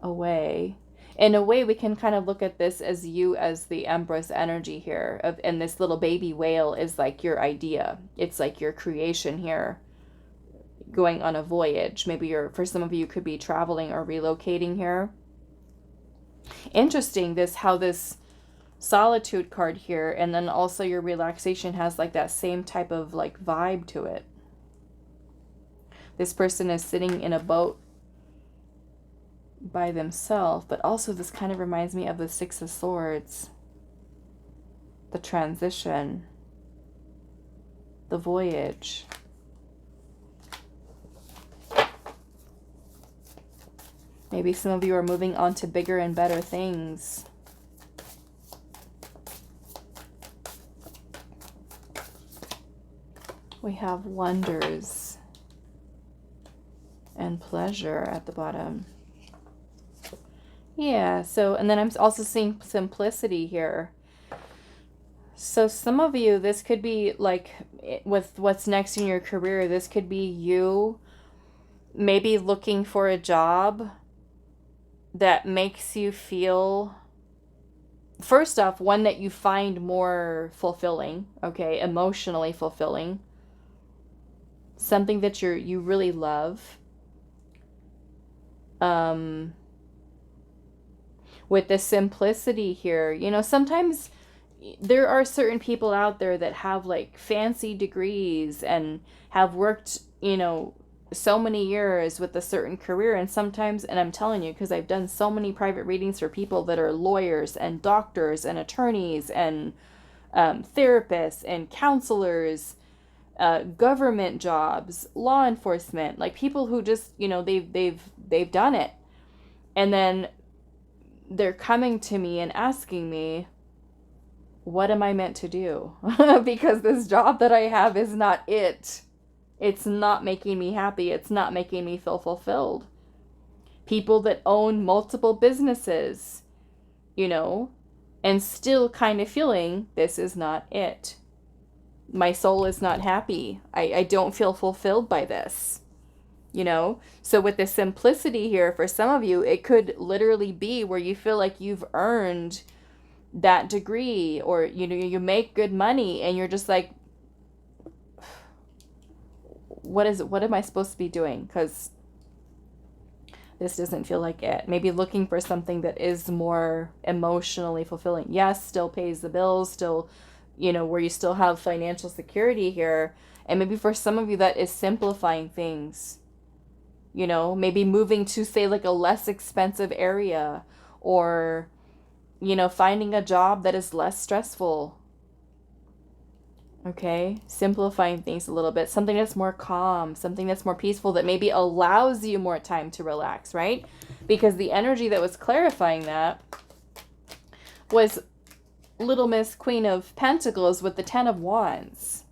away. In a way, we can kind of look at this as you as the Empress energy here. And this little baby whale is like your idea. It's like your creation here, going on a voyage. Maybe for some of you, could be traveling or relocating here. Interesting how this Solitude card here, and then also your Relaxation has like that same type of like vibe to it. This person is sitting in a boat by themselves, but also this kind of reminds me of the Six of Swords, the transition, the voyage. Maybe some of you are moving on to bigger and better things. We have wonders and pleasure at the bottom. Yeah, so, and then I'm also seeing simplicity here. So some of you, this could be like, with what's next in your career, this could be you maybe looking for a job that makes you feel, first off, one that you find more fulfilling, okay, emotionally fulfilling. Something that you really love. With the simplicity here, you know, sometimes there are certain people out there that have like fancy degrees and have worked, you know, so many years with a certain career. And sometimes, and I'm telling you, because I've done so many private readings for people that are lawyers and doctors and attorneys and therapists and counselors, government jobs, law enforcement, like people who just, you know, they've done it. And then they're coming to me and asking me, what am I meant to do? Because this job that I have is not it. It's not making me happy. It's not making me feel fulfilled. People that own multiple businesses, you know, and still kind of feeling this is not it. My soul is not happy. I don't feel fulfilled by this, you know? So with the simplicity here, for some of you, it could literally be where you feel like you've earned that degree, or, you know, you make good money and you're just like, what am I supposed to be doing? Because this doesn't feel like it. Maybe looking for something that is more emotionally fulfilling. Yes, still pays the bills, still, you know, where you still have financial security here. And maybe for some of you that is simplifying things, you know, maybe moving to, say, like a less expensive area, or, you know, finding a job that is less stressful. Okay, simplifying things a little bit, something that's more calm, something that's more peaceful, that maybe allows you more time to relax, right? Because the energy that was clarifying that was Little Miss Queen of Pentacles with the Ten of Wands.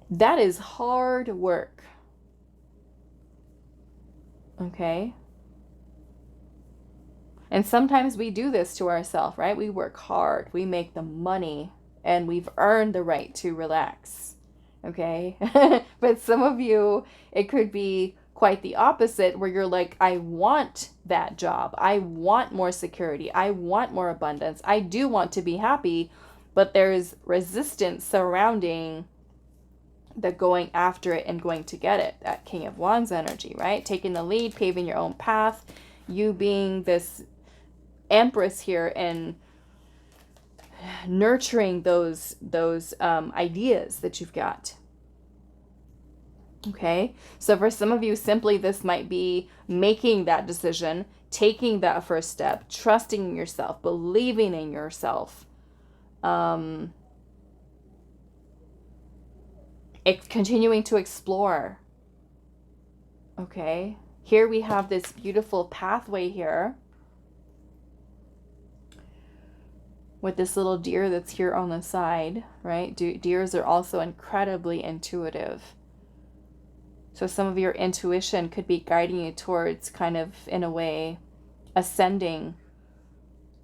That is hard work. Okay? And sometimes we do this to ourselves, right? We work hard, we make the money, and we've earned the right to relax. Okay? But some of you, it could be quite the opposite, where you're like, I want that job. I want more security. I want more abundance. I do want to be happy, but there's resistance surrounding the going after it and going to get it. That King of Wands energy, right? Taking the lead, paving your own path, you being this Empress here and nurturing those ideas that you've got. Okay, so for some of you, simply this might be making that decision, taking that first step, trusting in yourself, believing in yourself, continuing to explore. Okay, here we have this beautiful pathway here with this little deer that's here on the side, right? Deers are also incredibly intuitive. So some of your intuition could be guiding you towards, kind of, in a way, ascending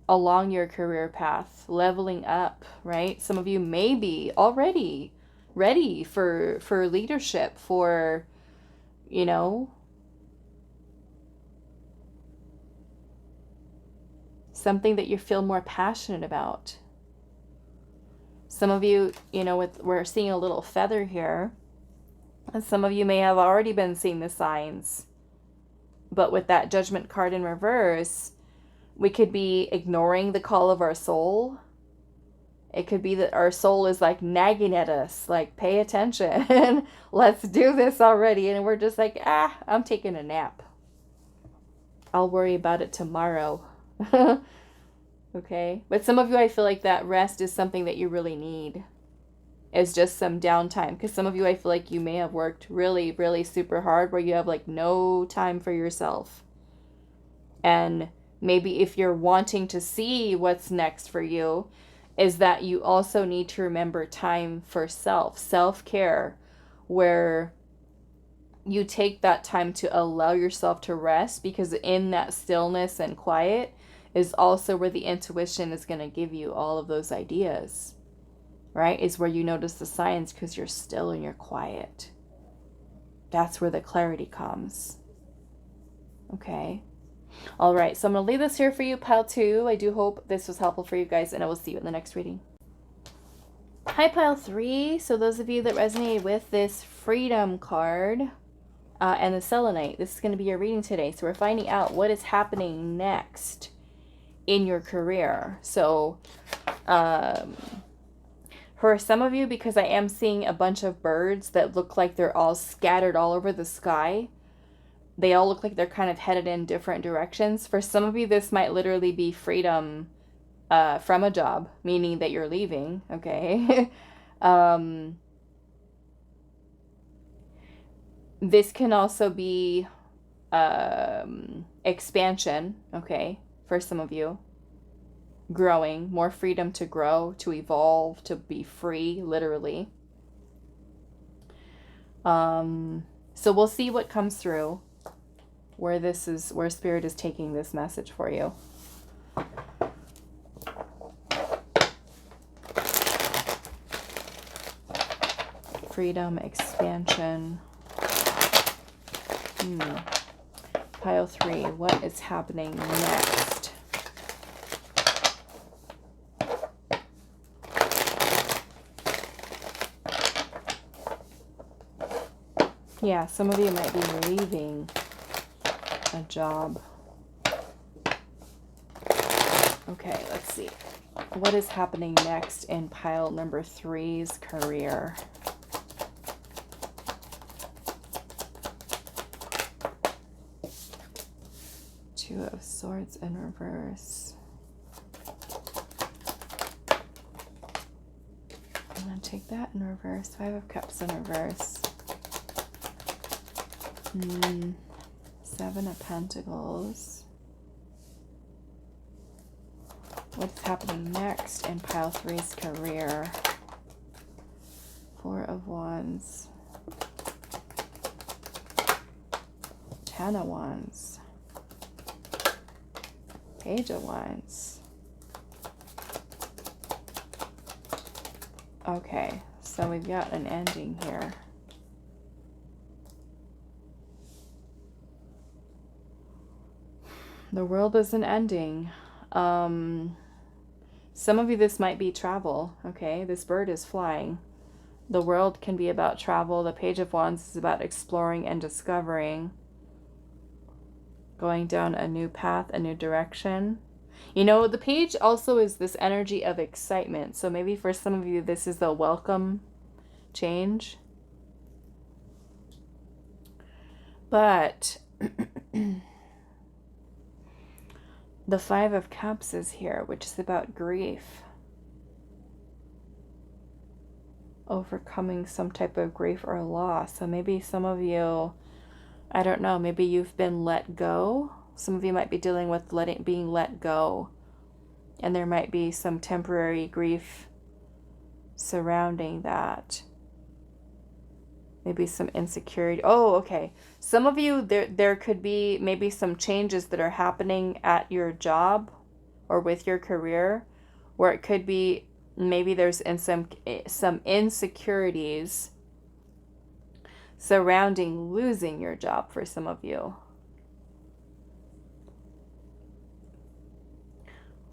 along your career path, leveling up, right? Some of you may be already ready for leadership, for, you know, something that you feel more passionate about. Some of you, you know, we're seeing a little feather here. And some of you may have already been seeing the signs. But with that Judgment card in reverse, we could be ignoring the call of our soul. It could be that our soul is like nagging at us, like, pay attention, let's do this already. And we're just like, I'm taking a nap. I'll worry about it tomorrow. Okay? But some of you, I feel like that rest is something that you really need. Is just some downtime. Because some of you, I feel like you may have worked really, really super hard, where you have like no time for yourself. And maybe if you're wanting to see what's next for you, is that you also need to remember time for self-care, where you take that time to allow yourself to rest, because in that stillness and quiet is also where the intuition is going to give you all of those ideas. Right? Is where you notice the signs, because you're still and you're quiet. That's where the clarity comes. Okay. All right. So I'm going to leave this here for you, pile 2. I do hope this was helpful for you guys, and I will see you in the next reading. Hi, pile 3. So those of you that resonate with this Freedom card and the Selenite, this is going to be your reading today. So we're finding out what is happening next in your career. So, for some of you, because I am seeing a bunch of birds that look like they're all scattered all over the sky. They all look like they're kind of headed in different directions. For some of you, this might literally be freedom from a job, meaning that you're leaving, okay? This can also be expansion, okay, for some of you. growing, more freedom to grow, to evolve, to be free, literally. So we'll see what comes through, where Spirit is taking this message for you. Freedom, expansion. Pile 3, what is happening next? Yeah, some of you might be leaving a job. Okay, let's see. What is happening next in pile number 3's career? Two of Swords in reverse. I'm going to take that in reverse. 5 of Cups in reverse. 7 of Pentacles. What's happening next in pile 3's career? 4 of Wands. 10 of Wands. Page of Wands. Okay, so we've got an ending here. The world isn't ending. Some of you, this might be travel, okay? This bird is flying. The world can be about travel. The Page of Wands is about exploring and discovering. Going down a new path, a new direction. You know, the page also is this energy of excitement. So maybe for some of you, this is a welcome change. But the 5 of Cups is here, which is about grief. Overcoming some type of grief or loss. So maybe some of you, I don't know, maybe you've been let go. Some of you might be dealing with being let go. And there might be some temporary grief surrounding that. Maybe some insecurity. Oh, okay. Some of you, there could be maybe some changes that are happening at your job or with your career, where it could be maybe there's some insecurities surrounding losing your job for some of you.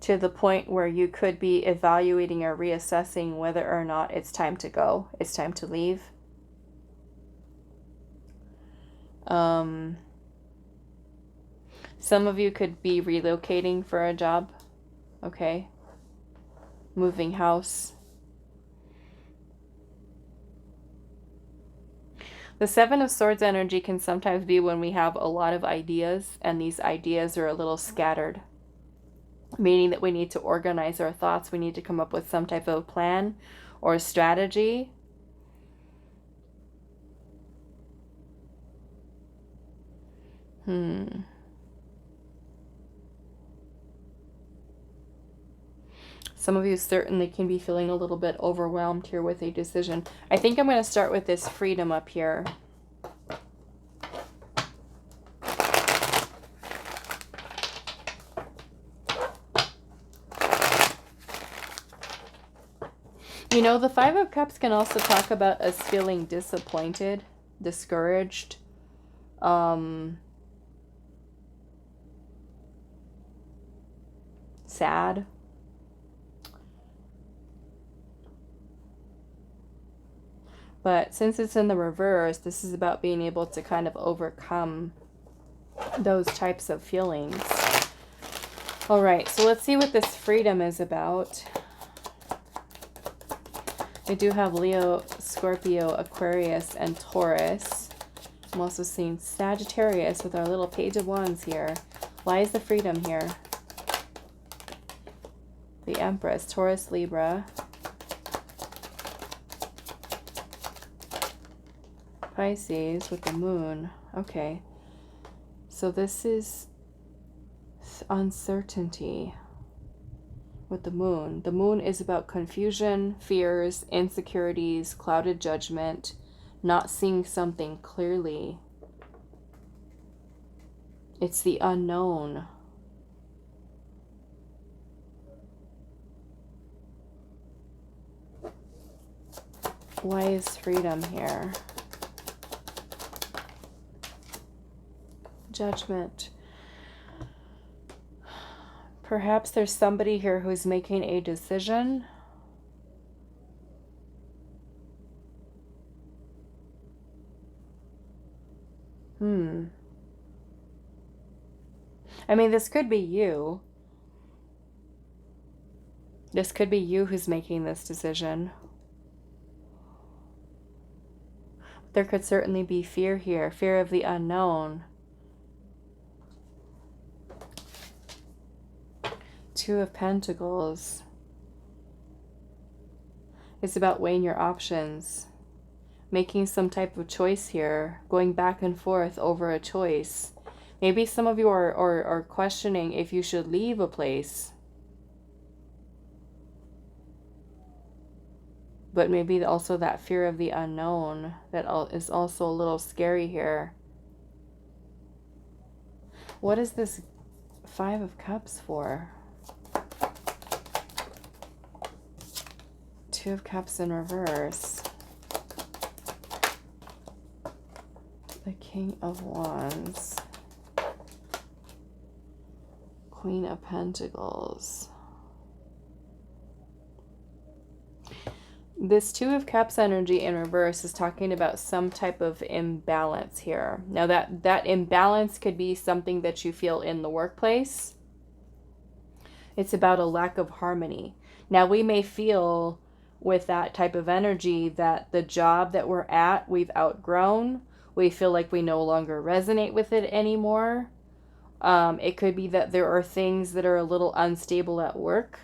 To the point where you could be evaluating or reassessing whether or not it's time to go, it's time to leave. Some of you could be relocating for a job, okay? Moving house. The 7 of Swords energy can sometimes be when we have a lot of ideas and these ideas are a little scattered, meaning that we need to organize our thoughts. We need to come up with some type of plan or strategy. Some of you certainly can be feeling a little bit overwhelmed here with a decision. I think I'm going to start with this freedom up here. You know, the 5 of Cups can also talk about us feeling disappointed, discouraged, sad. But since it's in the reverse, this is about being able to kind of overcome those types of feelings. All right, so let's see what this freedom is about. We do have Leo, Scorpio, Aquarius, and Taurus. I'm also seeing Sagittarius with our little Page of Wands here. Why is the freedom here? The Empress, Taurus, Libra. Pisces with the Moon. Okay. So this is uncertainty. with the moon. The moon is about confusion, fears, insecurities, clouded judgment, not seeing something clearly. It's the unknown. Why is freedom here? Judgment. Perhaps there's somebody here who's making a decision. I mean, this could be you. This could be you who's making this decision. There could certainly be fear here, fear of the unknown. Two of Pentacles. It's about weighing your options, making some type of choice here, going back and forth over a choice. Maybe some of you are questioning if you should leave a place. But maybe also that fear of the unknown that is also a little scary here. What is this Five of Cups for? Two of Cups in reverse. The King of Wands. Queen of Pentacles. This Two of Cups energy in reverse is talking about some type of imbalance here. Now that imbalance could be something that you feel in the workplace. It's about a lack of harmony. Now we may feel with that type of energy that the job that we're at, we've outgrown. We feel like we no longer resonate with it anymore. It could be that there are things that are a little unstable at work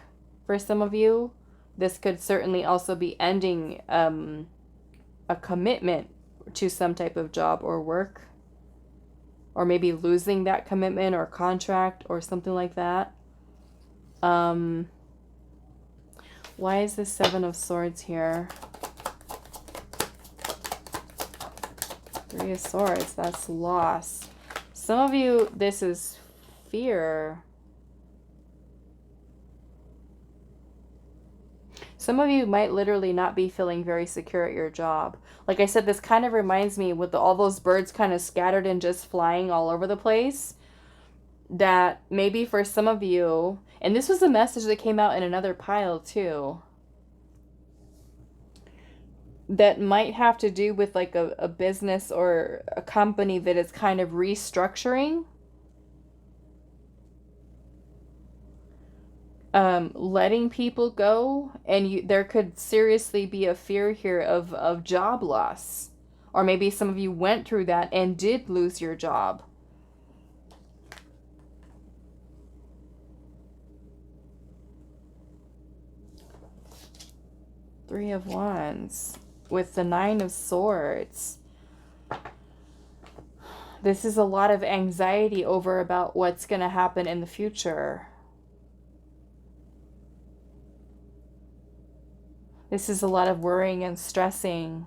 for some of you. This could certainly also be ending a commitment to some type of job or work. Or maybe losing that commitment or contract or something like that. Why is the Seven of Swords here? Three of Swords, that's loss. Some of you, this is fear. Some of you might literally not be feeling very secure at your job. Like I said, this kind of reminds me with all those birds kind of scattered and just flying all over the place. That maybe for some of you, and this was a message that came out in another pile too, that might have to do with like a business or a company that is kind of restructuring. Letting people go, and there could seriously be a fear here of job loss. Or maybe some of you went through that and did lose your job. Three of Wands with the Nine of Swords. This is a lot of anxiety over about what's going to happen in the future. This is a lot of worrying and stressing.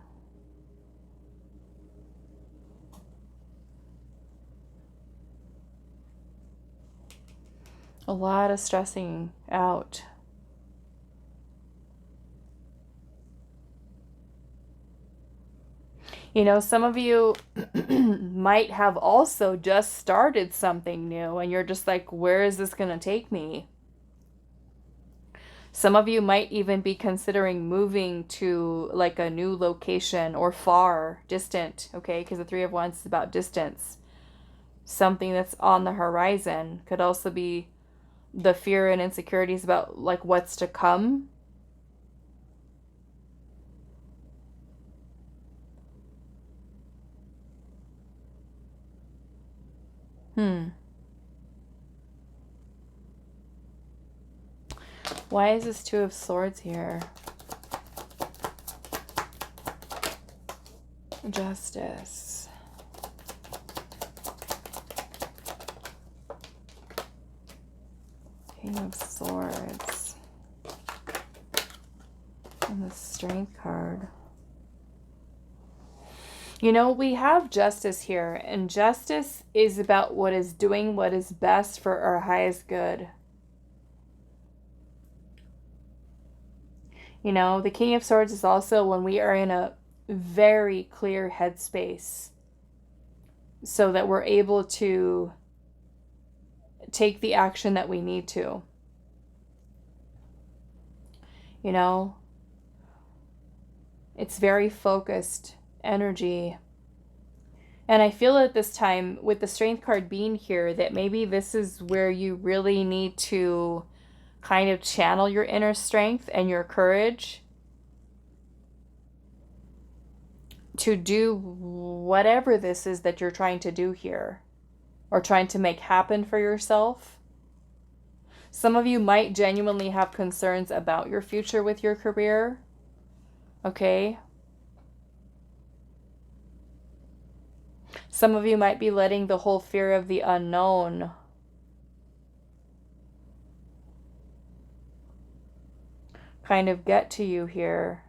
A lot of stressing out. You know, some of you might have also just started something new and you're just like, where is this going to take me? Some of you might even be considering moving to like a new location or far, distant, okay? Because the Three of Wands is about distance. Something that's on the horizon. Could also be the fear and insecurities about like what's to come. Why is this Two of Swords here? Justice. King of Swords. And the Strength card. You know, we have Justice here, and Justice is about what is doing what is best for our highest good. You know, the King of Swords is also when we are in a very clear headspace, so that we're able to take the action that we need to. You know, it's very focused energy. And I feel at this time, with the Strength card being here, that maybe this is where you really need to kind of channel your inner strength and your courage to do whatever this is that you're trying to do here, or trying to make happen for yourself. Some of you might genuinely have concerns about your future with your career. Okay? Some of you might be letting the whole fear of the unknown kind of get to you here.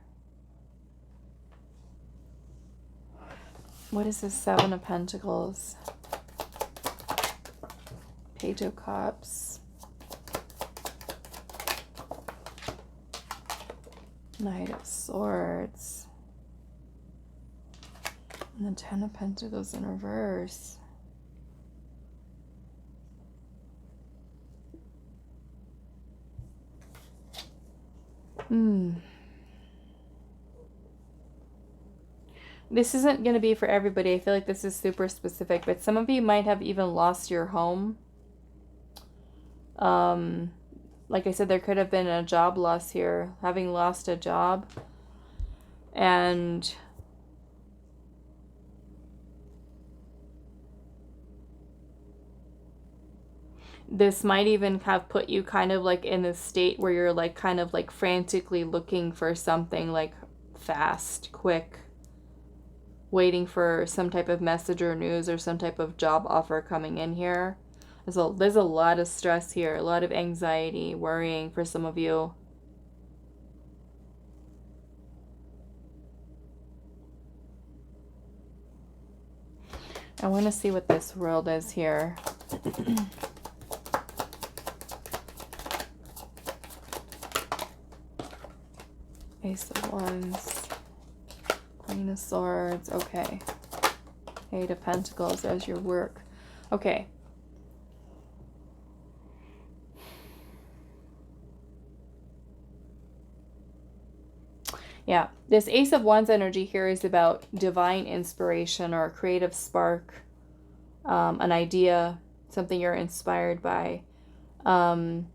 What is this Seven of Pentacles? Page of Cups. Knight of Swords. And the Ten of Pentacles in reverse. This isn't going to be for everybody. I feel like this is super specific, but some of you might have even lost your home. Like I said, there could have been a job loss here, having lost a job. And this might even have put you kind of like in a state where you're like kind of like frantically looking for something like fast, quick, waiting for some type of message or news or some type of job offer coming in here. There's a lot of stress here, a lot of anxiety, worrying for some of you. I want to see what this world is here. Ace of Wands, Queen of Swords, okay. Eight of Pentacles as your work. Okay. Yeah, this Ace of Wands energy here is about divine inspiration or a creative spark, an idea, something you're inspired by. Some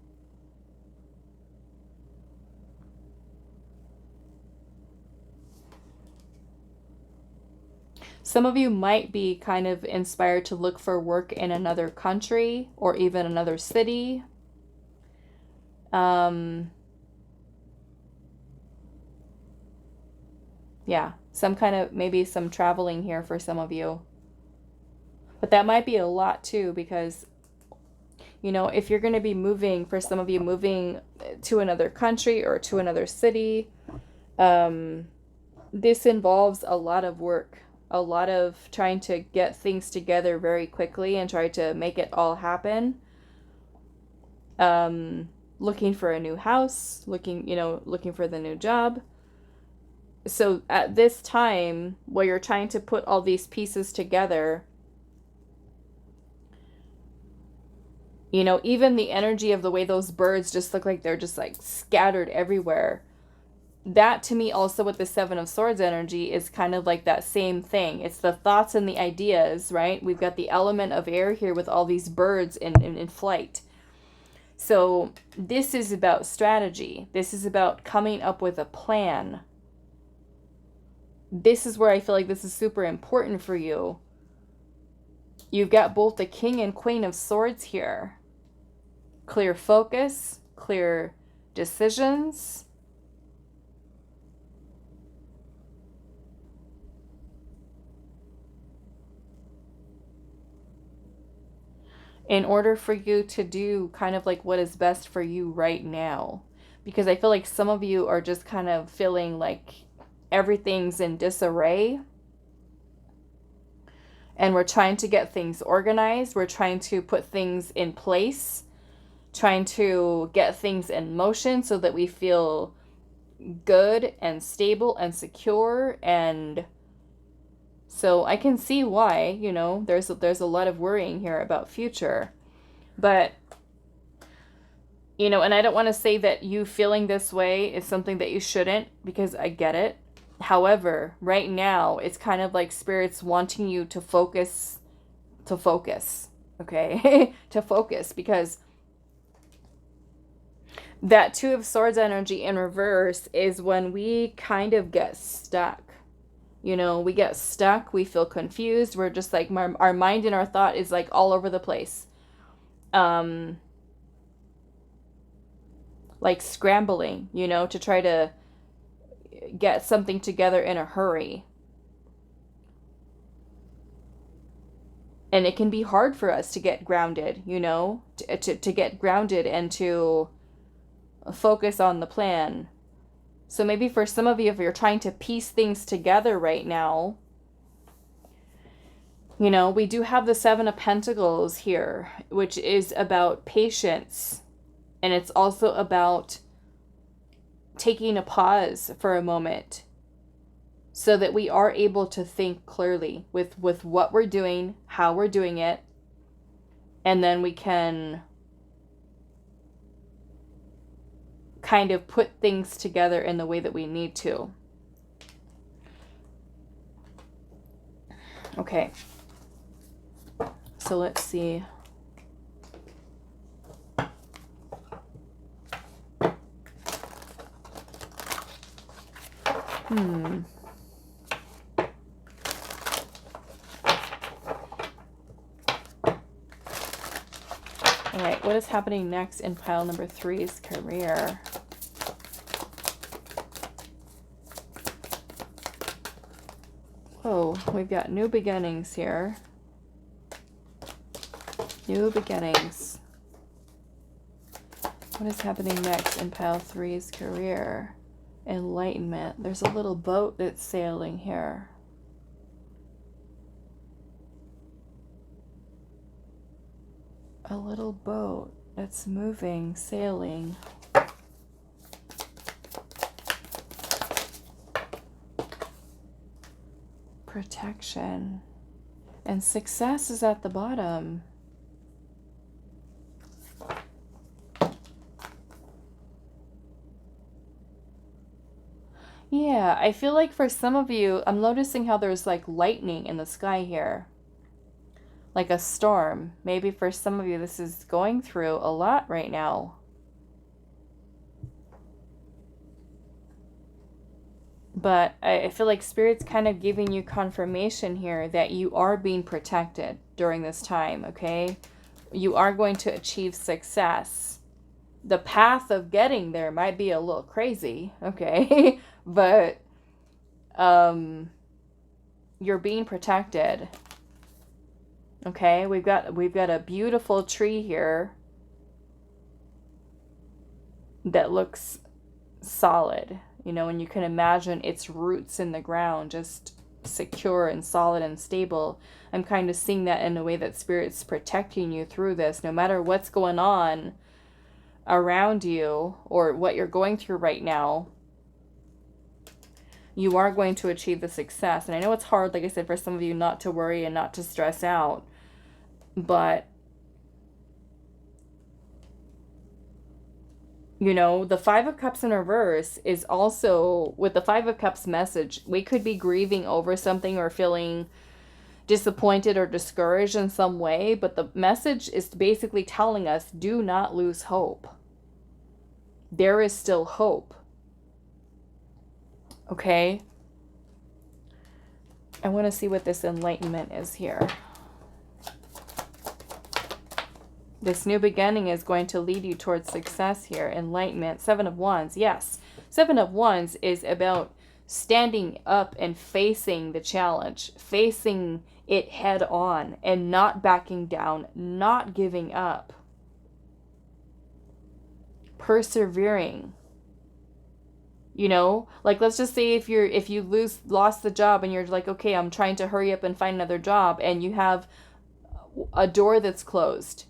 of you might be kind of inspired to look for work in another country or even another city. Yeah, some kind of, maybe some traveling here for some of you. But that might be a lot too, because, you know, if you're going to be moving, for some of you, moving to another country or to another city, this involves a lot of work, a lot of trying to get things together very quickly and try to make it all happen. Looking for a new house, looking for the new job. So at this time, where you're trying to put all these pieces together, you know, even the energy of the way those birds just look like they're just like scattered everywhere. That to me also with the Seven of Swords energy is kind of like that same thing. It's the thoughts and the ideas, right? We've got the element of air here with all these birds in flight. So this is about strategy. This is about coming up with a plan. This is where I feel like this is super important for you. You've got both the King and Queen of Swords here. Clear focus, clear decisions. In order for you to do kind of like what is best for you right now. because I feel like some of you are just kind of feeling like everything's in disarray. And we're trying to get things organized. We're trying to put things in place, trying to get things in motion so that we feel good and stable and secure. And so I can see why, you know, there's a lot of worrying here about future. But, you know, and I don't want to say that you feeling this way is something that you shouldn't, because I get it. However, right now, it's kind of like Spirit's wanting you to focus, okay? To focus, because that Two of Swords energy in reverse is when we kind of get stuck. You know, we get stuck, we feel confused, we're just like, our mind and our thought is like all over the place. Like scrambling, you know, to try to get something together in a hurry. And it can be hard for us to get grounded, you know, to get grounded and to focus on the plan. So maybe for some of you, if you're trying to piece things together right now, you know, we do have the Seven of Pentacles here, which is about patience. And it's also about taking a pause for a moment so that we are able to think clearly with what we're doing, how we're doing it, and then we can kind of put things together in the way that we need to. Okay. So let's see. All right, what is happening next in pile number 3's career? Oh, we've got new beginnings here. New beginnings. What is happening next in pile 3's career? Enlightenment. There's a little boat that's sailing here. A little boat that's moving, sailing. Protection. And success is at the bottom. Yeah, I feel like for some of you, I'm noticing how there's like lightning in the sky here. Like a storm. Maybe for some of you, this is going through a lot right now. But I feel like Spirit's kind of giving you confirmation here that you are being protected during this time, okay? You are going to achieve success. The path of getting there might be a little crazy, okay? But you're being protected. Okay, we've got a beautiful tree here that looks solid, you know, and you can imagine its roots in the ground, just secure and solid and stable. I'm kind of seeing that in a way that Spirit's protecting you through this, no matter what's going on around you or what you're going through right now. You are going to achieve the success. And I know it's hard, like I said, for some of you not to worry and not to stress out. But, you know, the Five of Cups in reverse is also, with the Five of Cups message, we could be grieving over something or feeling disappointed or discouraged in some way. But the message is basically telling us, do not lose hope. There is still hope. Okay? I want to see what this enlightenment is here. This new beginning is going to lead you towards success here. Enlightenment. Seven of Wands. Yes. Seven of Wands is about standing up and facing the challenge. Facing it head on and not backing down. Not giving up. Persevering. You know, like let's just say if you lost the job and you're like, okay, I'm trying to hurry up and find another job, and you have a door that's closed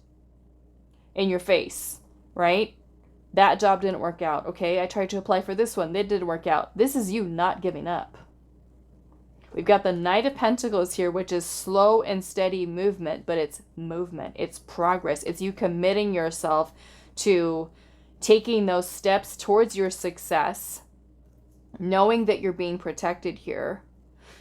in your face, right? That job didn't work out. Okay, I tried to apply for this one. It didn't work out. This is you not giving up. We've got the Knight of Pentacles here, which is slow and steady movement, but it's movement. It's progress. It's you committing yourself to taking those steps towards your success, knowing that you're being protected here.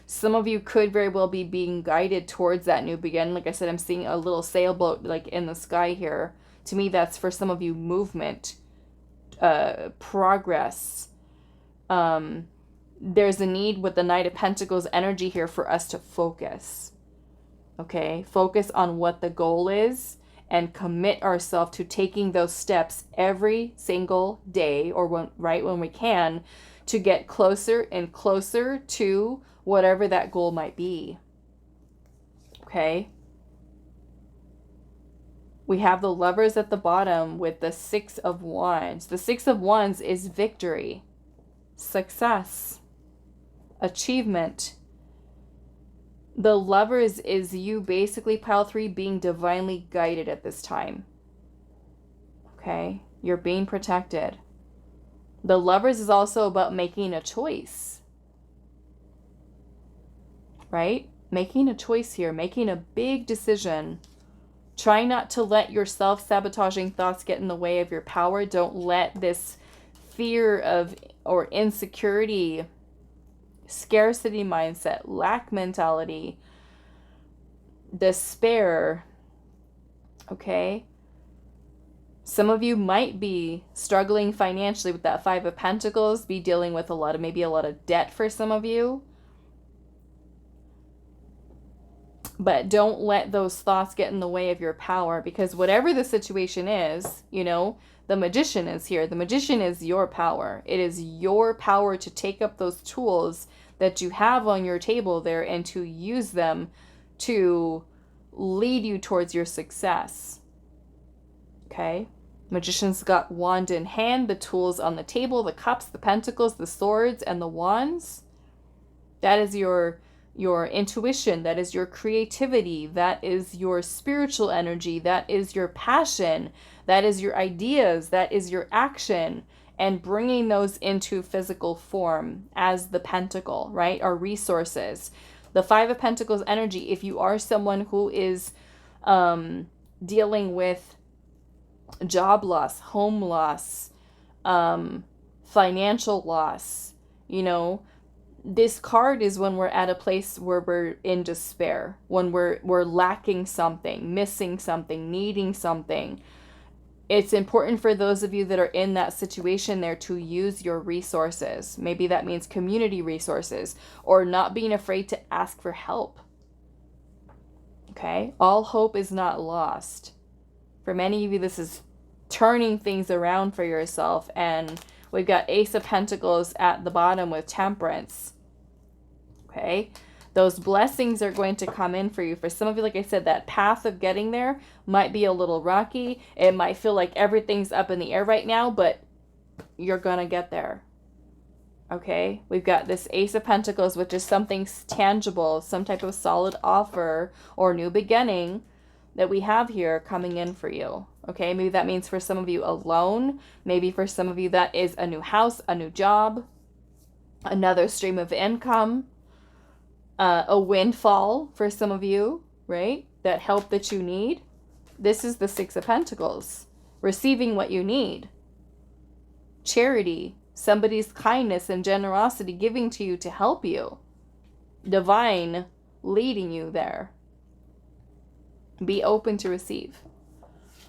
Some of you could very well be being guided towards that new beginning. Like I said, I'm seeing a little sailboat like in the sky here. To me, that's for some of you movement, progress. There's a need with the Knight of Pentacles energy here for us to focus. Okay? Focus on what the goal is and commit ourselves to taking those steps every single day, or when we can, to get closer and closer to whatever that goal might be. Okay? We have the Lovers at the bottom with the Six of Wands. The Six of Wands is victory, success, achievement. The Lovers is you basically, pile 3, being divinely guided at this time. Okay? You're being protected. The Lovers is also about making a choice. Right? Making a choice here, making a big decision. Try not to let your self-sabotaging thoughts get in the way of your power. Don't let this fear of or insecurity, scarcity mindset, lack mentality, despair. Okay? Some of you might be struggling financially with that Five of Pentacles, be dealing with maybe a lot of debt for some of you. But don't let those thoughts get in the way of your power, because whatever the situation is, you know, the Magician is here. The Magician is your power. It is your power to take up those tools that you have on your table there and to use them to lead you towards your success. Okay? Magician's got wand in hand, the tools on the table, the cups, the pentacles, the swords, and the wands. That is your intuition, that is your creativity, that is your spiritual energy, that is your passion, that is your ideas, that is your action, and bringing those into physical form as the pentacle, right? Our resources. The Five of Pentacles energy, if you are someone who is dealing with job loss, home loss, financial loss, you know, this card is when we're at a place where we're in despair, when we're lacking something, missing something, needing something. It's important for those of you that are in that situation there to use your resources. Maybe that means community resources, or not being afraid to ask for help. Okay? All hope is not lost. For many of you, this is turning things around for yourself. And we've got Ace of Pentacles at the bottom with Temperance. Okay, those blessings are going to come in for you. For some of you, like I said, that path of getting there might be a little rocky. It might feel like everything's up in the air right now, but you're going to get there. Okay, we've got this Ace of Pentacles, which is something tangible, some type of solid offer or new beginning that we have here coming in for you. Okay, maybe that means for some of you a loan. Maybe for some of you that is a new house, a new job, another stream of income. A windfall for some of you, right? That help that you need. This is the Six of Pentacles. Receiving what you need. Charity. Somebody's kindness and generosity giving to you to help you. Divine leading you there. Be open to receive.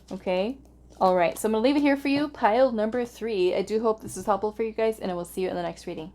Okay? All right. So I'm going to leave it here for you. Pile number 3. I do hope this is helpful for you guys, and I will see you in the next reading.